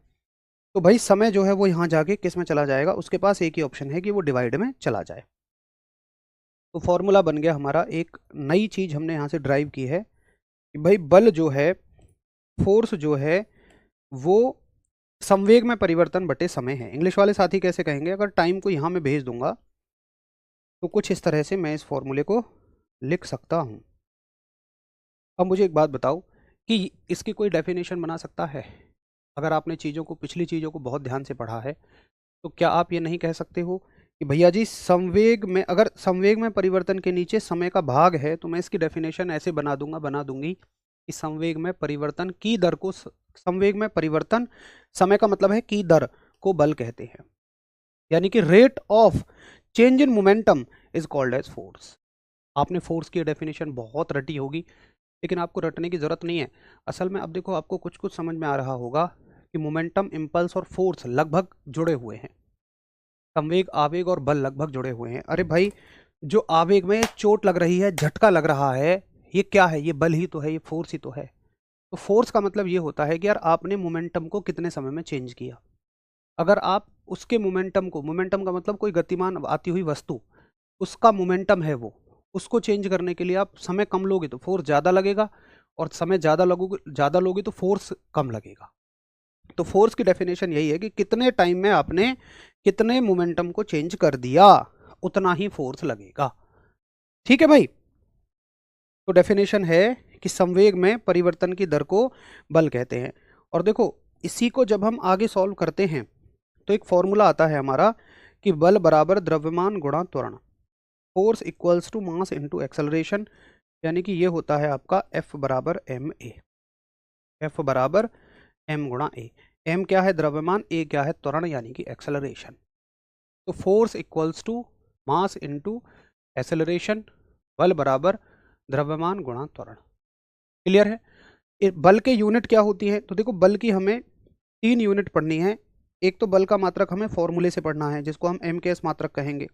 तो भाई समय जो है वो यहाँ जाके किस में चला जाएगा, उसके पास एक ही ऑप्शन है कि वो डिवाइड में चला जाए। तो फॉर्मूला बन गया हमारा, एक नई चीज हमने यहाँ से ड्राइव की है कि भाई बल जो है, फोर्स जो है, वो संवेग में परिवर्तन बटे समय है। इंग्लिश वाले साथी कैसे कहेंगे, अगर टाइम को यहाँ मैं भेज दूंगा तो कुछ इस तरह से मैं इस फॉर्मूले को लिख सकता हूँ। अब मुझे एक बात बताओ कि इसकी कोई डेफिनेशन बना सकता है? अगर आपने चीज़ों को, पिछली चीज़ों को बहुत ध्यान से पढ़ा है, तो क्या आप ये नहीं कह सकते हो कि भैया जी संवेग में, अगर संवेग में परिवर्तन के नीचे समय का भाग है तो मैं इसकी डेफिनेशन ऐसे बना दूंगी कि संवेग में परिवर्तन की दर को, संवेग में परिवर्तन, समय का मतलब है की दर को बल कहते हैं, यानी कि rate of change in momentum is called as force. आपने फोर्स की डेफिनेशन बहुत रटी होगी, लेकिन आपको रटने की जरूरत नहीं है। असल में अब देखो, आपको कुछ कुछ समझ में आ रहा होगा कि मोमेंटम, इंपल्स और फोर्स लगभग जुड़े हुए हैं। संवेग, आवेग और बल लगभग जुड़े हुए हैं। अरे भाई, जो आवेग में चोट लग रही है, झटका लग रहा है, ये क्या है? ये बल ही तो है, ये फोर्स ही तो है। तो फोर्स का मतलब ये होता है कि यार आपने मोमेंटम को कितने समय में चेंज किया। अगर आप उसके मोमेंटम को, मोमेंटम का मतलब कोई गतिमान आती हुई वस्तु, उसका मोमेंटम है वो, उसको चेंज करने के लिए आप समय कम लोगे तो फोर्स ज़्यादा लगेगा, और समय ज़्यादा लोगे तो फोर्स कम लगेगा। तो फोर्स की डेफिनेशन यही है कि कितने टाइम में आपने कितने मोमेंटम को चेंज कर दिया, उतना ही फोर्स लगेगा। ठीक है भाई। तो डेफिनेशन है कि संवेग में परिवर्तन की दर को बल कहते हैं। और देखो, इसी को जब हम आगे सॉल्व करते हैं तो एक फॉर्मूला आता है हमारा कि बल बराबर द्रव्यमान गुणा त्वरण, force equals to mass into acceleration, यानी कि ये होता है आपका F बराबर एम ए। एफ बराबर एम गुणा ए। एम क्या है? द्रव्यमान। ए क्या है? त्वरण, यानी कि एक्सेलरेशन। तो force equals to mass into acceleration, बल बराबर द्रव्यमान गुणा त्वरण। क्लियर है? बल के यूनिट क्या होती है? तो देखो, बल की हमें 3 यूनिट पढ़नी है। एक तो बल का मात्रक हमें फॉर्मूले से पढ़ना है, जिसको हम एम के एस मात्रक कहेंगे।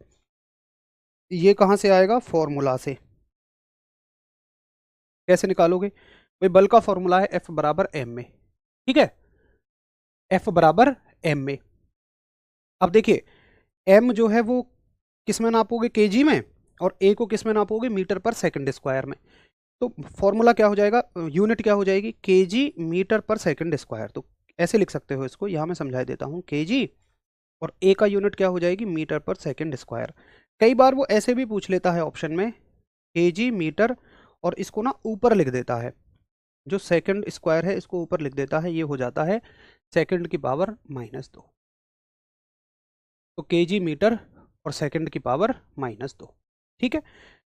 ये कहाँ से आएगा? फॉर्मूला से। कैसे निकालोगे भाई? बल का फॉर्मूला है F बराबर एम में। ठीक है, F बराबर एम में। अब देखिए, m जो है वो किस में नापोगे? केजी में, और a को किस में नापोगे? मीटर पर सेकंड स्क्वायर में। तो फॉर्मूला क्या हो जाएगा? यूनिट क्या हो जाएगी? केजी मीटर पर सेकंड स्क्वायर। तो ऐसे लिख सकते हो इसको, यहाँ मैं समझा देता हूँ। केजी और a का यूनिट क्या हो जाएगी? मीटर पर सेकंड स्क्वायर। कई बार वो ऐसे भी पूछ लेता है ऑप्शन में, केजी मीटर, और इसको ना ऊपर लिख देता है, जो सेकंड स्क्वायर है इसको ऊपर लिख देता है, ये हो जाता है सेकंड की पावर -2। तो केजी मीटर और सेकंड की पावर -2। ठीक है।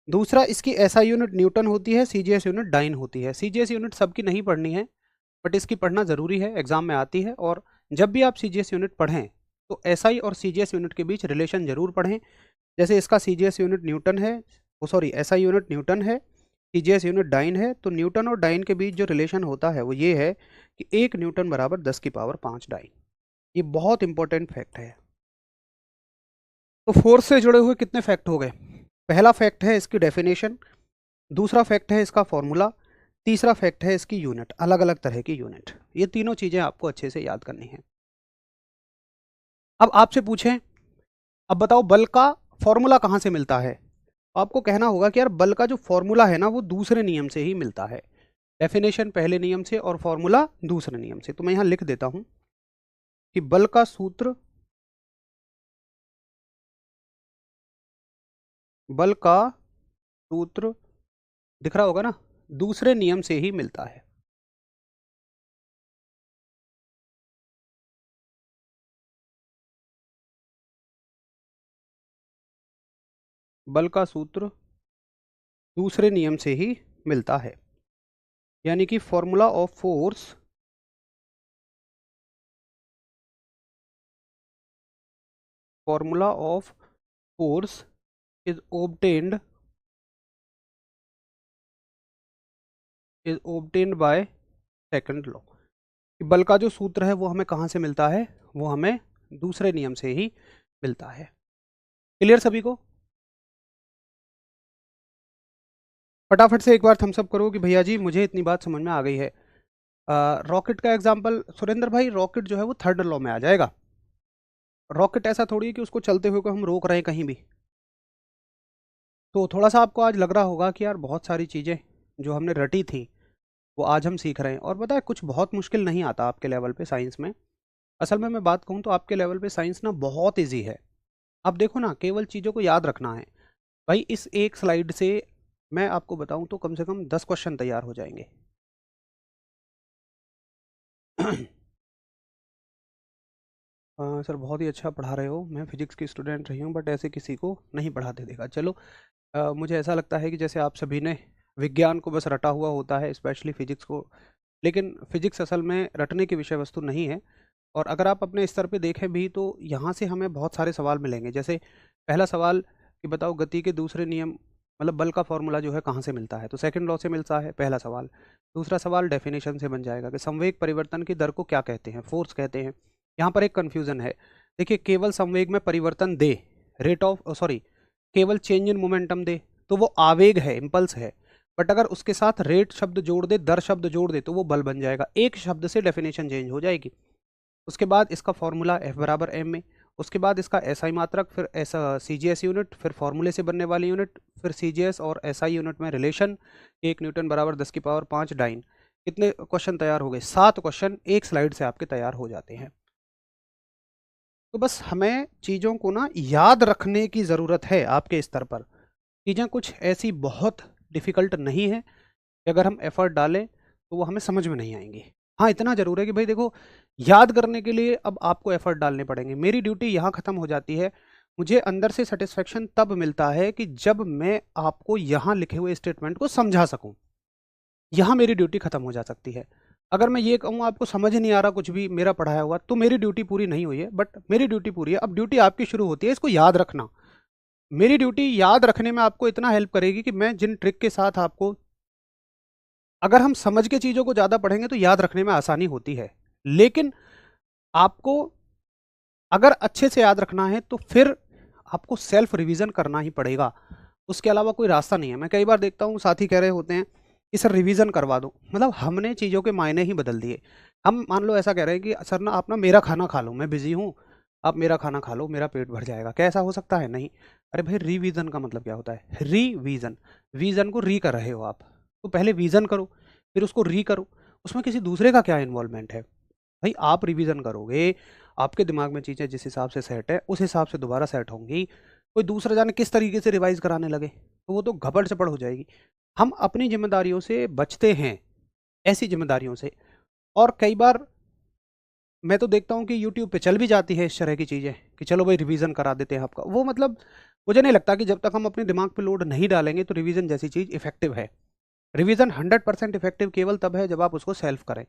दूसरा, इसकी एसआई यूनिट न्यूटन होती है, सीजीएस यूनिट डाइन होती है। सीजीएस यूनिट सबकी नहीं पढ़नी है, बट इसकी पढ़ना जरूरी है, एग्जाम में आती है। और जब भी आप सीजीएस यूनिट पढ़ें तो एसआई और सीजीएस यूनिट के बीच रिलेशन जरूर पढ़ें। जैसे इसका सीजीएस यूनिट न्यूटन है, सॉरी एसआई यूनिट न्यूटन है, सीजीएस यूनिट डाइन है, तो न्यूटन और डाइन के बीच जो रिलेशन होता है वो ये है कि 1 न्यूटन बराबर 10 की पावर 5 डाइन। ये बहुत इंपॉर्टेंट फैक्ट है। तो फोर्स से जुड़े हुए कितने फैक्ट हो गए? पहला फैक्ट है इसकी डेफिनेशन, दूसरा फैक्ट है इसका फॉर्मूला, तीसरा फैक्ट है इसकी यूनिट, अलग अलग तरह की यूनिट। ये तीनों चीजें आपको अच्छे से याद करनी है। अब आपसे पूछें, अब बताओ बल का फॉर्मूला कहाँ से मिलता है? आपको कहना होगा कि यार बल का जो फॉर्मूला है ना वो दूसरे नियम से ही मिलता है। डेफिनेशन पहले नियम से और फॉर्मूला दूसरे नियम से। तो मैं यहां लिख देता हूं कि बल का सूत्र, बल का सूत्र दिख रहा होगा ना, दूसरे नियम से ही मिलता है। बल का सूत्र दूसरे नियम से ही मिलता है, यानी कि formula of force, formula of force is obtained by second law. बल का जो सूत्र है वो हमें कहाँ से मिलता है, वो हमें दूसरे नियम से ही मिलता है। क्लियर सभी को? फटाफट से एक बार थम्स अप करो कि भैया जी मुझे इतनी बात समझ में आ गई है। रॉकेट का एग्जांपल सुरेंद्र भाई, रॉकेट जो है वो थर्ड लॉ में आ जाएगा। रॉकेट ऐसा थोड़ी है कि उसको चलते हुए को हम रोक रहे हैं कहीं भी। तो थोड़ा सा आपको आज लग रहा होगा कि यार बहुत सारी चीज़ें जो हमने रटी थी वो आज हम सीख रहे हैं, और पता है कुछ बहुत मुश्किल नहीं आता आपके लेवल पे साइंस में। असल में मैं बात कहूँ तो आपके लेवल पे साइंस ना बहुत ईजी है। अब देखो ना, केवल चीज़ों को याद रखना है। भाई इस एक स्लाइड से मैं आपको बताऊं तो कम से कम 10 क्वेश्चन तैयार हो जाएंगे। सर बहुत ही अच्छा पढ़ा रहे हो, मैं फिजिक्स की स्टूडेंट रही हूँ बट ऐसे किसी को नहीं पढ़ाते देखा। चलो मुझे ऐसा लगता है कि जैसे आप सभी ने विज्ञान को बस रटा हुआ होता है, स्पेशली फिजिक्स को, लेकिन फिजिक्स असल में रटने की विषय वस्तु नहीं है। और अगर आप अपने स्तर पे देखें भी तो यहाँ से हमें बहुत सारे सवाल मिलेंगे। जैसे पहला सवाल कि बताओ गति के दूसरे नियम, मतलब बल का फॉर्मूला जो है कहाँ से मिलता है, तो सेकंड लॉ से मिलता है पहला सवाल। दूसरा सवाल डेफिनेशन से बन जाएगा कि संवेग परिवर्तन की दर को क्या कहते हैं, फोर्स कहते हैं। यहाँ पर एक कन्फ्यूज़न है। देखिए केवल संवेग में परिवर्तन दे, रेट ऑफ सॉरी केवल चेंज इन मोमेंटम दे तो वो आवेग है, इम्पल्स है। बट अगर उसके साथ रेट शब्द जोड़ दे, दर शब्द जोड़ दे, तो वो बल बन जाएगा। एक शब्द से डेफिनेशन चेंज हो जाएगी। उसके बाद इसका फॉर्मूला F बराबर m में, उसके बाद इसका SI मात्रक, फिर ऐसा CGS यूनिट, फिर फॉर्मूले से बनने वाली यूनिट, फिर CGS और SI यूनिट में रिलेशन, 1 न्यूटन बराबर 10 की पावर 5 डाइन। कितने क्वेश्चन तैयार हो गए? 7 क्वेश्चन एक स्लाइड से आपके तैयार हो जाते हैं। तो बस हमें चीज़ों को ना याद रखने की ज़रूरत है आपके स्तर पर। चीज़ें कुछ ऐसी बहुत डिफ़िकल्ट नहीं है कि अगर हम एफ़र्ट डालें तो वो हमें समझ में नहीं आएंगी। हाँ, इतना ज़रूर है कि भाई देखो, याद करने के लिए अब आपको एफ़र्ट डालने पड़ेंगे। मेरी ड्यूटी यहाँ ख़त्म हो जाती है। मुझे अंदर से सैटिस्फैक्शन तब मिलता है कि जब मैं आपको यहाँ लिखे हुए स्टेटमेंट को समझा सकूँ। यहाँ मेरी ड्यूटी ख़त्म हो जा सकती है। अगर मैं ये कहूँ आपको समझ नहीं आ रहा कुछ भी मेरा पढ़ाया हुआ, तो मेरी ड्यूटी पूरी नहीं हुई है। बट मेरी ड्यूटी पूरी है। अब ड्यूटी आपकी शुरू होती है इसको याद रखना। मेरी ड्यूटी याद रखने में आपको इतना हेल्प करेगी कि मैं जिन ट्रिक के साथ आपको, अगर हम समझ के चीज़ों को ज़्यादा पढ़ेंगे तो याद रखने में आसानी होती है, लेकिन आपको अगर अच्छे से याद रखना है तो फिर आपको सेल्फ रिवीजन करना ही पड़ेगा। उसके अलावा कोई रास्ता नहीं है। मैं कई बार देखता हूँ साथी कह रहे होते हैं कि सर रिवीजन करवा दो, मतलब हमने चीज़ों के मायने ही बदल दिए। हम मान लो ऐसा कह रहे हैं कि सर ना आप ना मेरा खाना खा लो, मैं बिजी हूँ, आप मेरा खाना खा लो, मेरा पेट भर जाएगा। क्या ऐसा हो सकता है? नहीं। अरे भाई, रिवीजन का मतलब क्या होता है? रिवीजन, विजन को री कर रहे हो आप, तो पहले विजन करो फिर उसको री करो। उसमें किसी दूसरे का क्या इन्वॉल्वमेंट है? भाई आप रिवीजन करोगे, आपके दिमाग में चीज़ें जिस हिसाब से सेट है उस हिसाब से दोबारा सेट होंगी। कोई दूसरा जाने किस तरीके से रिवाइज कराने लगे तो वो तो घपड़ चपड़ हो जाएगी। हम अपनी जिम्मेदारियों से बचते हैं, ऐसी जिम्मेदारियों से। और कई बार मैं तो देखता हूँ कि यूट्यूब पे चल भी जाती है इस तरह की चीज़ें कि चलो भाई रिवीजन करा देते हैं आपका। वो मतलब मुझे नहीं लगता कि जब तक हम अपने दिमाग पे लोड नहीं डालेंगे तो रिवीजन जैसी चीज़ इफेक्टिव है। रिवीजन 100% इफेक्टिव केवल तब है जब आप उसको सेल्फ करें।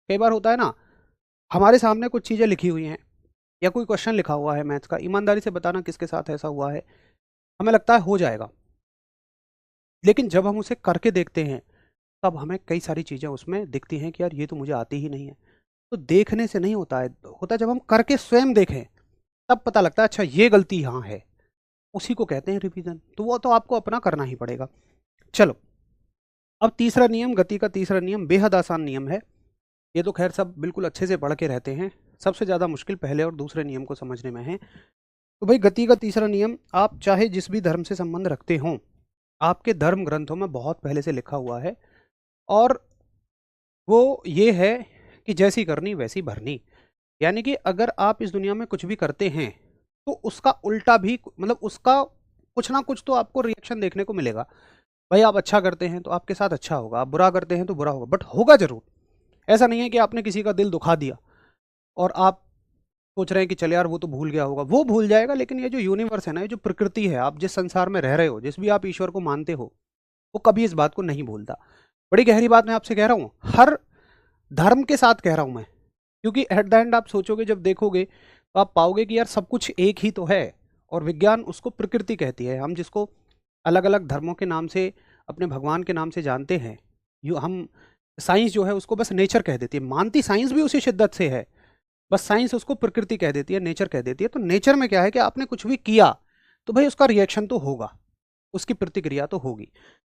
कई बार होता है ना, हमारे सामने कुछ चीज़ें लिखी हुई हैं या कोई क्वेश्चन लिखा हुआ है मैथ्स का, ईमानदारी से बताना किसके साथ ऐसा हुआ है? हमें लगता है हो जाएगा, लेकिन जब हम उसे करके देखते हैं तब हमें कई सारी चीज़ें उसमें दिखती हैं कि यार ये तो मुझे आती ही नहीं है। तो देखने से नहीं होता है, होता है जब हम करके स्वयं देखें तब पता लगता है अच्छा ये गलती यहाँ है। उसी को कहते हैं रिवीजन। तो वो तो आपको अपना करना ही पड़ेगा। चलो, अब तीसरा नियम, गति का तीसरा नियम बेहद आसान नियम है। ये तो खैर सब बिल्कुल अच्छे से पढ़ के रहते हैं। सबसे ज़्यादा मुश्किल पहले और दूसरे नियम को समझने में है। तो भाई गति का तीसरा नियम, आप चाहे जिस भी धर्म से संबंध रखते हों, आपके धर्म ग्रंथों में बहुत पहले से लिखा हुआ है। और वो ये है कि जैसी करनी वैसी भरनी। यानी कि अगर आप इस दुनिया में कुछ भी करते हैं तो उसका उल्टा भी, मतलब उसका कुछ ना कुछ तो आपको रिएक्शन देखने को मिलेगा। भाई आप अच्छा करते हैं तो आपके साथ अच्छा होगा, आप बुरा करते हैं तो बुरा होगा, बट होगा जरूर। ऐसा नहीं है कि आपने किसी का दिल दुखा दिया और आप सोच रहे हैं कि चल यार वो तो भूल गया होगा। वो भूल जाएगा, लेकिन ये जो यूनिवर्स है ना, ये जो प्रकृति है, आप जिस संसार में रह रहे हो, जिस भी आप ईश्वर को मानते हो, वो कभी इस बात को नहीं भूलता। बड़ी गहरी बात मैं आपसे कह रहा हूँ, हर धर्म के साथ कह रहा हूँ मैं, क्योंकि एट द एंड आप सोचोगे, जब देखोगे तो आप पाओगे कि यार सब कुछ एक ही तो है। और विज्ञान उसको प्रकृति कहती है। हम जिसको अलग अलग धर्मों के नाम से, अपने भगवान के नाम से जानते हैं, हम साइंस जो है उसको बस नेचर कह देती है, मानती साइंस भी उसी शिद्दत से है, बस साइंस उसको प्रकृति कह देती है, नेचर कह देती है। तो नेचर में क्या है कि आपने कुछ भी किया तो भाई उसका रिएक्शन तो होगा, उसकी प्रतिक्रिया तो होगी।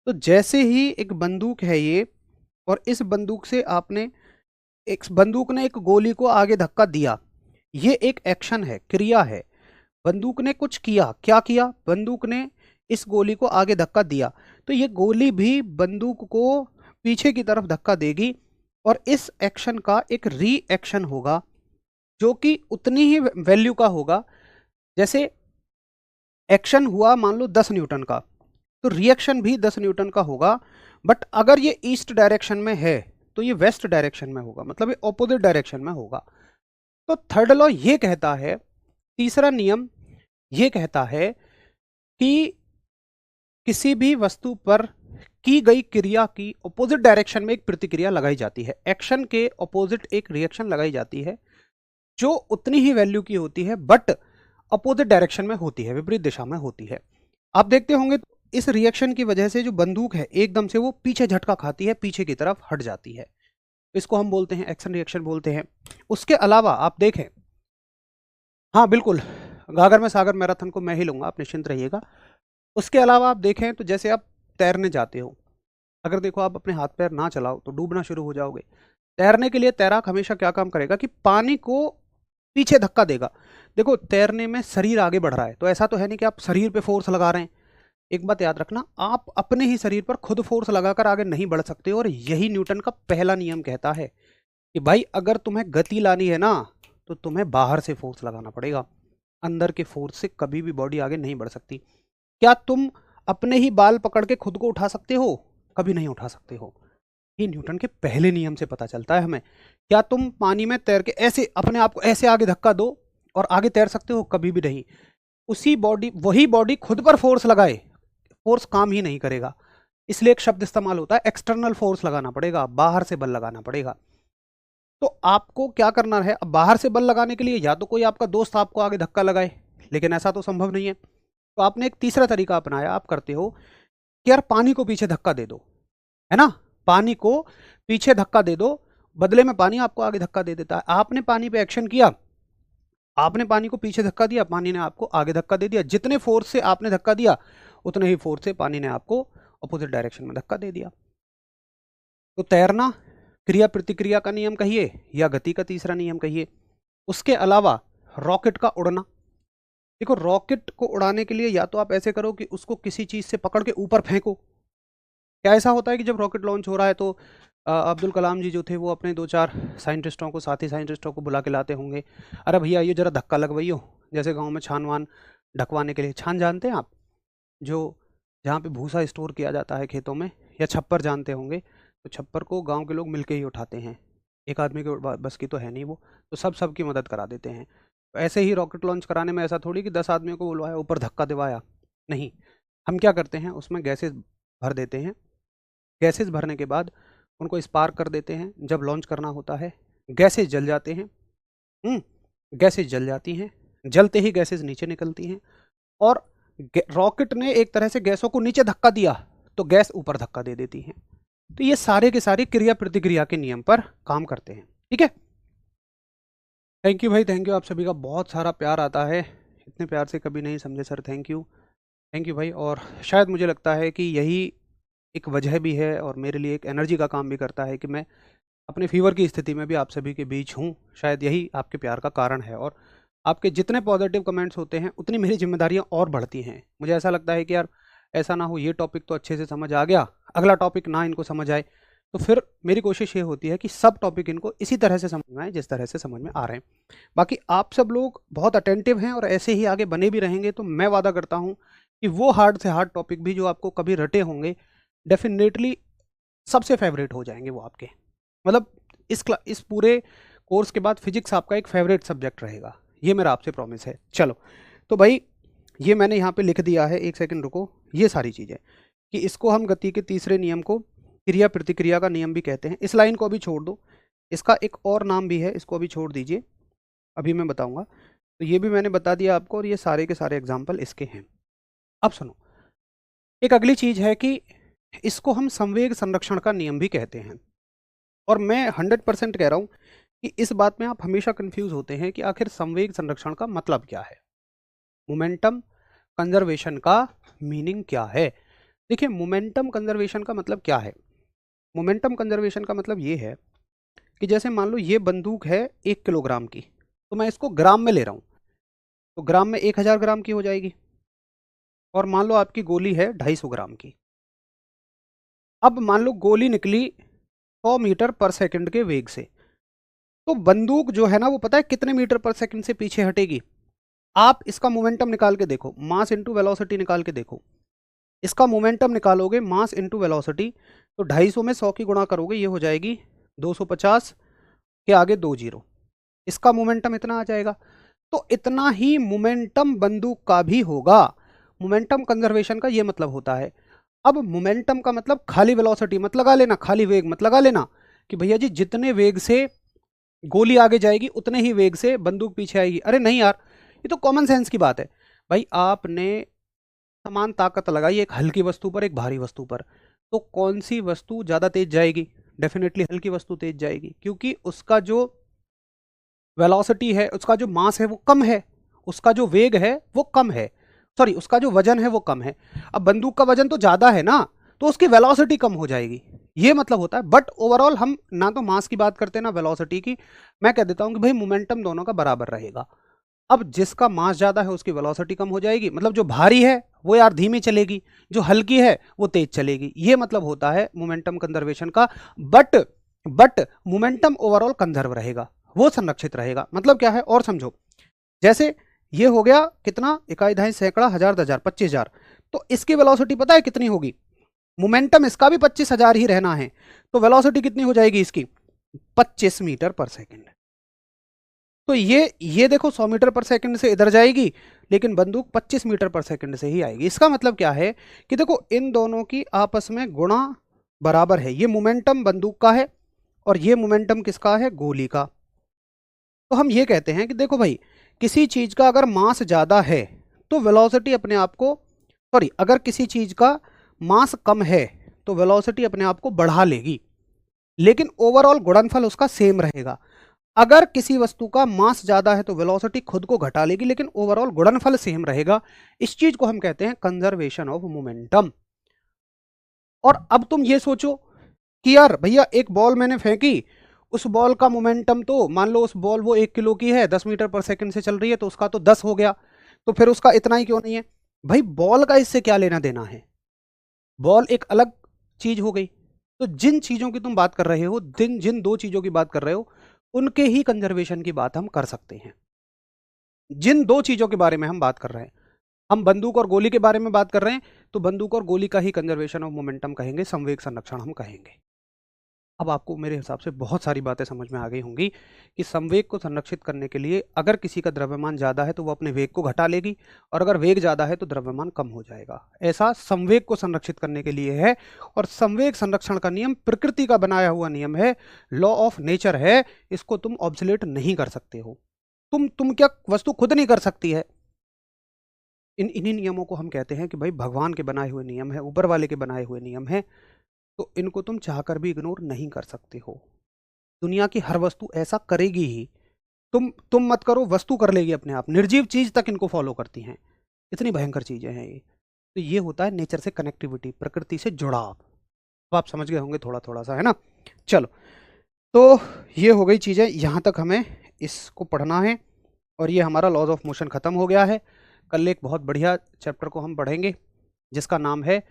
तो जैसे ही एक बंदूक है ये, और इस बंदूक से आपने, एक बंदूक ने एक गोली को आगे धक्का दिया, ये एक एक्शन है, क्रिया है। बंदूक ने कुछ किया, क्या किया, बंदूक ने इस गोली को आगे धक्का दिया, तो ये गोली भी बंदूक को पीछे की तरफ धक्का देगी, और इस एक्शन का एक रिएक्शन होगा जो कि उतनी ही वैल्यू का होगा। जैसे एक्शन हुआ मान लो 10 न्यूटन का, तो रिएक्शन भी 10 न्यूटन का होगा। बट अगर ये ईस्ट डायरेक्शन में है तो ये वेस्ट डायरेक्शन में होगा, मतलब ये ऑपोजिट डायरेक्शन में होगा। तो थर्ड लॉ ये कहता है, तीसरा नियम ये कहता है कि किसी भी वस्तु पर की गई क्रिया की ऑपोजिट डायरेक्शन में एक प्रतिक्रिया लगाई जाती है, एक्शन के ऑपोजिट एक रिएक्शन लगाई जाती है जो उतनी ही वैल्यू की होती है बट अपोजिट डायरेक्शन में होती है, विपरीत दिशा में होती है। आप देखते होंगे इस रिएक्शन की वजह से जो बंदूक है एकदम से वो पीछे झटका खाती है, पीछे की तरफ हट जाती है, इसको हम बोलते हैं एक्शन रिएक्शन बोलते हैं। उसके अलावा आप देखें, हाँ बिल्कुल, गागर में सागर मैराथन को मैं ही लूंगा, आप निश्चिंत रहिएगा। उसके अलावा आप देखें तो जैसे आप तैरने जाते हो, अगर देखो आप अपने हाथ पैर ना चलाओ तो डूबना शुरू हो जाओगे। तैरने के लिए तैराक हमेशा क्या काम करेगा कि पानी को पीछे धक्का देगा। देखो तैरने में शरीर आगे बढ़ रहा है, तो ऐसा तो है नहीं कि आप शरीर पे फोर्स लगा रहे हैं। एक बात याद रखना, आप अपने ही शरीर पर खुद फोर्स लगाकर आगे नहीं बढ़ सकते। और यही न्यूटन का पहला नियम कहता है कि भाई अगर तुम्हें गति लानी है ना तो तुम्हें बाहर से फोर्स लगाना पड़ेगा, अंदर के फोर्स से कभी भी बॉडी आगे नहीं बढ़ सकती। क्या तुम अपने ही बाल पकड़ के खुद को उठा सकते हो? कभी नहीं उठा सकते हो। ये न्यूटन के पहले नियम से पता चलता है हमें। क्या तुम पानी में तैर के ऐसे अपने आप को ऐसे आगे धक्का दो और आगे तैर सकते हो? कभी भी नहीं। उसी बॉडी, वही बॉडी खुद पर फोर्स लगाए, फोर्स काम ही नहीं करेगा। इसलिए एक शब्द इस्तेमाल होता है, एक्सटर्नल फोर्स लगाना पड़ेगा, बाहर से बल लगाना पड़ेगा। तो आपको क्या करना है, अब बाहर से बल लगाने के लिए या तो कोई आपका दोस्त आपको आगे धक्का लगाए, लेकिन ऐसा तो संभव नहीं है। तो आपने एक तीसरा तरीका अपनाया, आप करते हो कि यार पानी को पीछे धक्का दे दो, है ना, पानी को पीछे धक्का दे दो, बदले में पानी आपको आगे धक्का दे देता है। आपने पानी पे एक्शन किया, आपने पानी को पीछे धक्का दिया, पानी ने आपको आगे धक्का दे दिया। जितने फोर्स से आपने धक्का दिया उतने ही फोर्स से पानी ने आपको अपोजिट डायरेक्शन में धक्का दे दिया। तो तैरना क्रिया प्रतिक्रिया का नियम कहिए या गति का तीसरा नियम कहिए। उसके अलावा रॉकेट का उड़ना, देखो रॉकेट को उड़ाने के लिए या तो आप ऐसे करो कि उसको किसी चीज से पकड़ के ऊपर फेंको। क्या ऐसा होता है कि जब रॉकेट लॉन्च हो रहा है तो अब्दुल कलाम जी जो थे वो अपने 2-4 साइंटिस्टों को, साथी साइंटिस्टों को बुला के लाते होंगे, अरे भैया ये जरा धक्का लगवाइयो। जैसे गांव में छान वान ढकवाने के लिए, छान जानते हैं आप, जो जहाँ पे भूसा स्टोर किया जाता है खेतों में, या छप्पर जानते होंगे, तो छप्पर को गांव के लोग मिलके ही उठाते हैं, एक आदमी के बस की तो है नहीं वो, तो सब सबकी मदद करा देते हैं। तो ऐसे ही रॉकेट लॉन्च कराने में ऐसा थोड़ी कि 10 आदमियों को बुलवाया ऊपर धक्का दिवाया, नहीं। हम क्या करते हैं, उसमें गैसेज भर देते हैं, गैसेज भरने के बाद उनको स्पार्क कर देते हैं। जब लॉन्च करना होता है गैसेज जल जाते हैं, गैसेज जल जाती हैं, जलते ही गैसेज नीचे निकलती हैं, और रॉकेट ने एक तरह से गैसों को नीचे धक्का दिया तो गैस ऊपर धक्का दे देती हैं। तो ये सारे के सारे क्रिया प्रतिक्रिया के नियम पर काम करते हैं, ठीक है। थैंक यू भाई, थैंक यू, आप सभी का बहुत सारा प्यार आता है, इतने प्यार से कभी नहीं समझे sir, thank you, thank you भाई। और शायद मुझे लगता है कि यही एक वजह भी है और मेरे लिए एक एनर्जी का काम भी करता है कि मैं अपने फीवर की स्थिति में भी आप सभी के बीच हूँ। शायद यही आपके प्यार का कारण है, और आपके जितने पॉजिटिव कमेंट्स होते हैं उतनी मेरी जिम्मेदारियाँ और बढ़ती हैं। मुझे ऐसा लगता है कि यार ऐसा ना हो, ये टॉपिक तो अच्छे से समझ आ गया, अगला टॉपिक ना इनको समझ आए, तो फिर मेरी कोशिश ये होती है कि सब टॉपिक इनको इसी तरह से समझ में आए जिस तरह से समझ में आ रहे हैं। बाकी आप सब लोग बहुत अटेंटिव हैं और ऐसे ही आगे बने भी रहेंगे, तो मैं वादा करता हूँ कि वो हार्ड से हार्ड टॉपिक भी जो आपको कभी रटे होंगे डेफिनेटली सबसे फेवरेट हो जाएंगे वो आपके। मतलब इस पूरे कोर्स के बाद फिजिक्स आपका एक फेवरेट सब्जेक्ट रहेगा, ये मेरा आपसे प्रॉमिस है। चलो तो भाई ये मैंने यहाँ पे लिख दिया है, एक सेकंड रुको, ये सारी चीज़ें कि इसको हम गति के तीसरे नियम को क्रिया प्रतिक्रिया का नियम भी कहते हैं। इस लाइन को अभी छोड़ दो, इसका एक और नाम भी है, इसको अभी छोड़ दीजिए, अभी मैं बताऊंगा। तो ये भी मैंने बता दिया आपको, और ये सारे के सारे एग्जाम्पल इसके हैं। अब सुनो, एक अगली चीज़ है कि इसको हम संवेग संरक्षण का नियम भी कहते हैं। और मैं 100% कह रहा हूं कि इस बात में आप हमेशा कंफ्यूज होते हैं कि आखिर संवेग संरक्षण का मतलब क्या है, मोमेंटम कंजर्वेशन का मीनिंग क्या है। देखिए, मोमेंटम कंजर्वेशन का मतलब क्या है। मोमेंटम कंजर्वेशन का मतलब ये है कि जैसे मान लो ये बंदूक है 1 किलोग्राम की, तो मैं इसको ग्राम में ले रहा हूं, तो ग्राम में 1000 ग्राम की हो जाएगी। और मान लो आपकी गोली है 250 ग्राम की। अब मान लो गोली निकली 100 मीटर पर सेकंड के वेग से, तो बंदूक जो है ना वो पता है कितने मीटर पर सेकंड से पीछे हटेगी। आप इसका मोमेंटम निकाल के देखो, मास इंटू वेलोसिटी निकाल के देखो। इसका मोमेंटम निकालोगे मास इंटू वेलोसिटी, तो 250 में 100 की गुणा करोगे, ये हो जाएगी 250 के आगे 2 जीरो। इसका मोमेंटम इतना आ जाएगा। तो इतना ही मोमेंटम बंदूक का भी होगा। मोमेंटम कंजर्वेशन का ये मतलब होता है। अब मोमेंटम का मतलब खाली वेलोसिटी मत लगा लेना, खाली वेग मत लगा लेना कि भैया जी जितने वेग से गोली आगे जाएगी उतने ही वेग से बंदूक पीछे आएगी। अरे नहीं यार, ये तो कॉमन सेंस की बात है। भाई आपने समान ताकत लगाई एक हल्की वस्तु पर एक भारी वस्तु पर, तो कौन सी वस्तु ज़्यादा तेज जाएगी? डेफिनेटली हल्की वस्तु तेज जाएगी, क्योंकि उसका जो वेलोसिटी है, उसका जो मास है वो कम है, उसका जो वेग है वो कम है, सॉरी उसका जो वजन है वो कम है। अब बंदूक का वजन तो ज़्यादा है ना, तो उसकी वेलोसिटी कम हो जाएगी, ये मतलब होता है। बट ओवरऑल हम ना तो मास की बात करते हैं ना वेलोसिटी की। मैं कह देता हूं कि भाई मोमेंटम दोनों का बराबर रहेगा। अब जिसका मास ज़्यादा है उसकी वेलोसिटी कम हो जाएगी, मतलब जो भारी है वो यार धीमी चलेगी, जो हल्की है वो तेज चलेगी। ये मतलब होता है मोमेंटम कंजर्वेशन का। But but momentum overall conserve रहेगा, वो संरक्षित रहेगा। मतलब क्या है और समझो, जैसे ये हो गया कितना, इकाई दहाई सैकड़ा हजार 10,000 25,000, तो इसकी वेलोसिटी पता है कितनी होगी? मोमेंटम इसका भी 25,000 ही रहना है, तो वेलोसिटी कितनी हो जाएगी इसकी? 25 मीटर पर सेकंड। तो ये देखो 100 मीटर पर सेकंड से इधर जाएगी, लेकिन बंदूक 25 मीटर पर सेकंड से ही आएगी। इसका मतलब क्या है कि देखो इन दोनों की आपस में गुणा बराबर है। ये मोमेंटम बंदूक का है और ये मोमेंटम किसका है? गोली का। तो हम ये कहते हैं कि देखो भाई, किसी चीज का अगर मास ज्यादा है तो वेलोसिटी अपने आप को, सॉरी अगर किसी चीज का मास कम है तो वेलोसिटी अपने आप को बढ़ा लेगी, लेकिन ओवरऑल गुणनफल उसका सेम रहेगा। अगर किसी वस्तु का मास ज्यादा है तो वेलोसिटी खुद को घटा लेगी, लेकिन ओवरऑल गुणनफल सेम रहेगा। इस चीज को हम कहते हैं कंजर्वेशन ऑफ मोमेंटम। और अब तुम ये सोचो कि यार भैया एक बॉल मैंने फेंकी, उस बॉल का मोमेंटम तो मान लो उस बॉल वो 1 किलो की है, 10 मीटर पर सेकंड से चल रही है, तो उसका तो 10 हो गया, तो फिर उसका इतना ही क्यों नहीं है? भाई बॉल का इससे क्या लेना देना है? बॉल एक अलग चीज हो गई। तो जिन चीजों की तुम बात कर रहे हो, जिन जिन दो चीजों की बात कर रहे हो, उनके ही कंजर्वेशन की बात हम कर सकते हैं। जिन दो चीजों के बारे में हम बात कर रहे हैं, हम बंदूक और गोली के बारे में बात कर रहे हैं, तो बंदूक और गोली का ही कंजर्वेशन ऑफ मोमेंटम कहेंगे, संवेग संरक्षण हम कहेंगे। अब आपको मेरे हिसाब से बहुत सारी बातें समझ में आ गई होंगी कि संवेग को संरक्षित करने के लिए अगर किसी का द्रव्यमान ज़्यादा है तो वो अपने वेग को घटा लेगी, और अगर वेग ज़्यादा है तो द्रव्यमान कम हो जाएगा। ऐसा संवेग को संरक्षित करने के लिए है। और संवेग संरक्षण का नियम प्रकृति का बनाया हुआ नियम है, लॉ ऑफ नेचर है। इसको तुम ऑब्सोलेट नहीं कर सकते हो। तुम क्या वस्तु खुद नहीं कर सकती है? इन्हीं नियमों को हम कहते हैं कि भाई भगवान के बनाए हुए नियम है, ऊपर वाले के बनाए हुए नियम है। तो इनको तुम चाहकर भी इग्नोर नहीं कर सकते हो। दुनिया की हर वस्तु ऐसा करेगी ही। तुम मत करो, वस्तु कर लेगी अपने आप। निर्जीव चीज तक इनको फॉलो करती हैं। इतनी भयंकर चीजें हैं ये। तो ये होता है नेचर से कनेक्टिविटी, प्रकृति से जुड़ाव। अब आप समझ गए होंगे थोड़ा थोड़ा सा, है ना। चलो, तो ये हो गई चीजें, यहाँ तक हमें इसको पढ़ना है। और ये हमारा लॉज ऑफ मोशन खत्म हो गया है। कल एक बहुत बढ़िया चैप्टर को हम पढ़ेंगे जिसका नाम है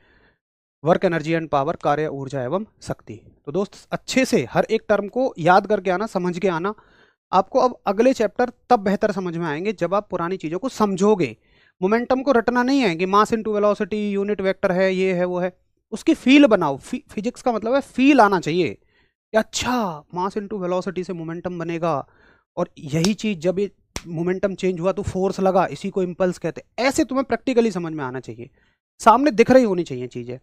वर्क एनर्जी एंड पावर, कार्य ऊर्जा एवं शक्ति। तो दोस्त अच्छे से हर एक टर्म को याद करके आना, समझ के आना। आपको अब अगले चैप्टर तब बेहतर समझ में आएंगे जब आप पुरानी चीज़ों को समझोगे। मोमेंटम को रटना नहीं है कि mass into velocity, unit vector है, ये है वो है। उसकी फील बनाओ। फिजिक्स का मतलब है फील आना चाहिए कि अच्छा मास इनटू वेलोसिटी से मोमेंटम बनेगा, और यही चीज़ जब ये मोमेंटम चेंज हुआ तो फोर्स लगा, इसी को इम्पल्स कहते हैं। ऐसे तुम्हें प्रैक्टिकली समझ में आना चाहिए, सामने दिख रही होनी चाहिए चीज़ें।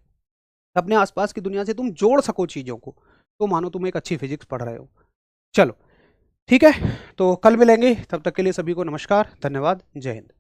अपने आसपास की दुनिया से तुम जोड़ सको चीज़ों को, तो मानो तुम एक अच्छी फिजिक्स पढ़ रहे हो। चलो ठीक है, तो कल मिलेंगे। तब तक के लिए सभी को नमस्कार, धन्यवाद, जय हिंद।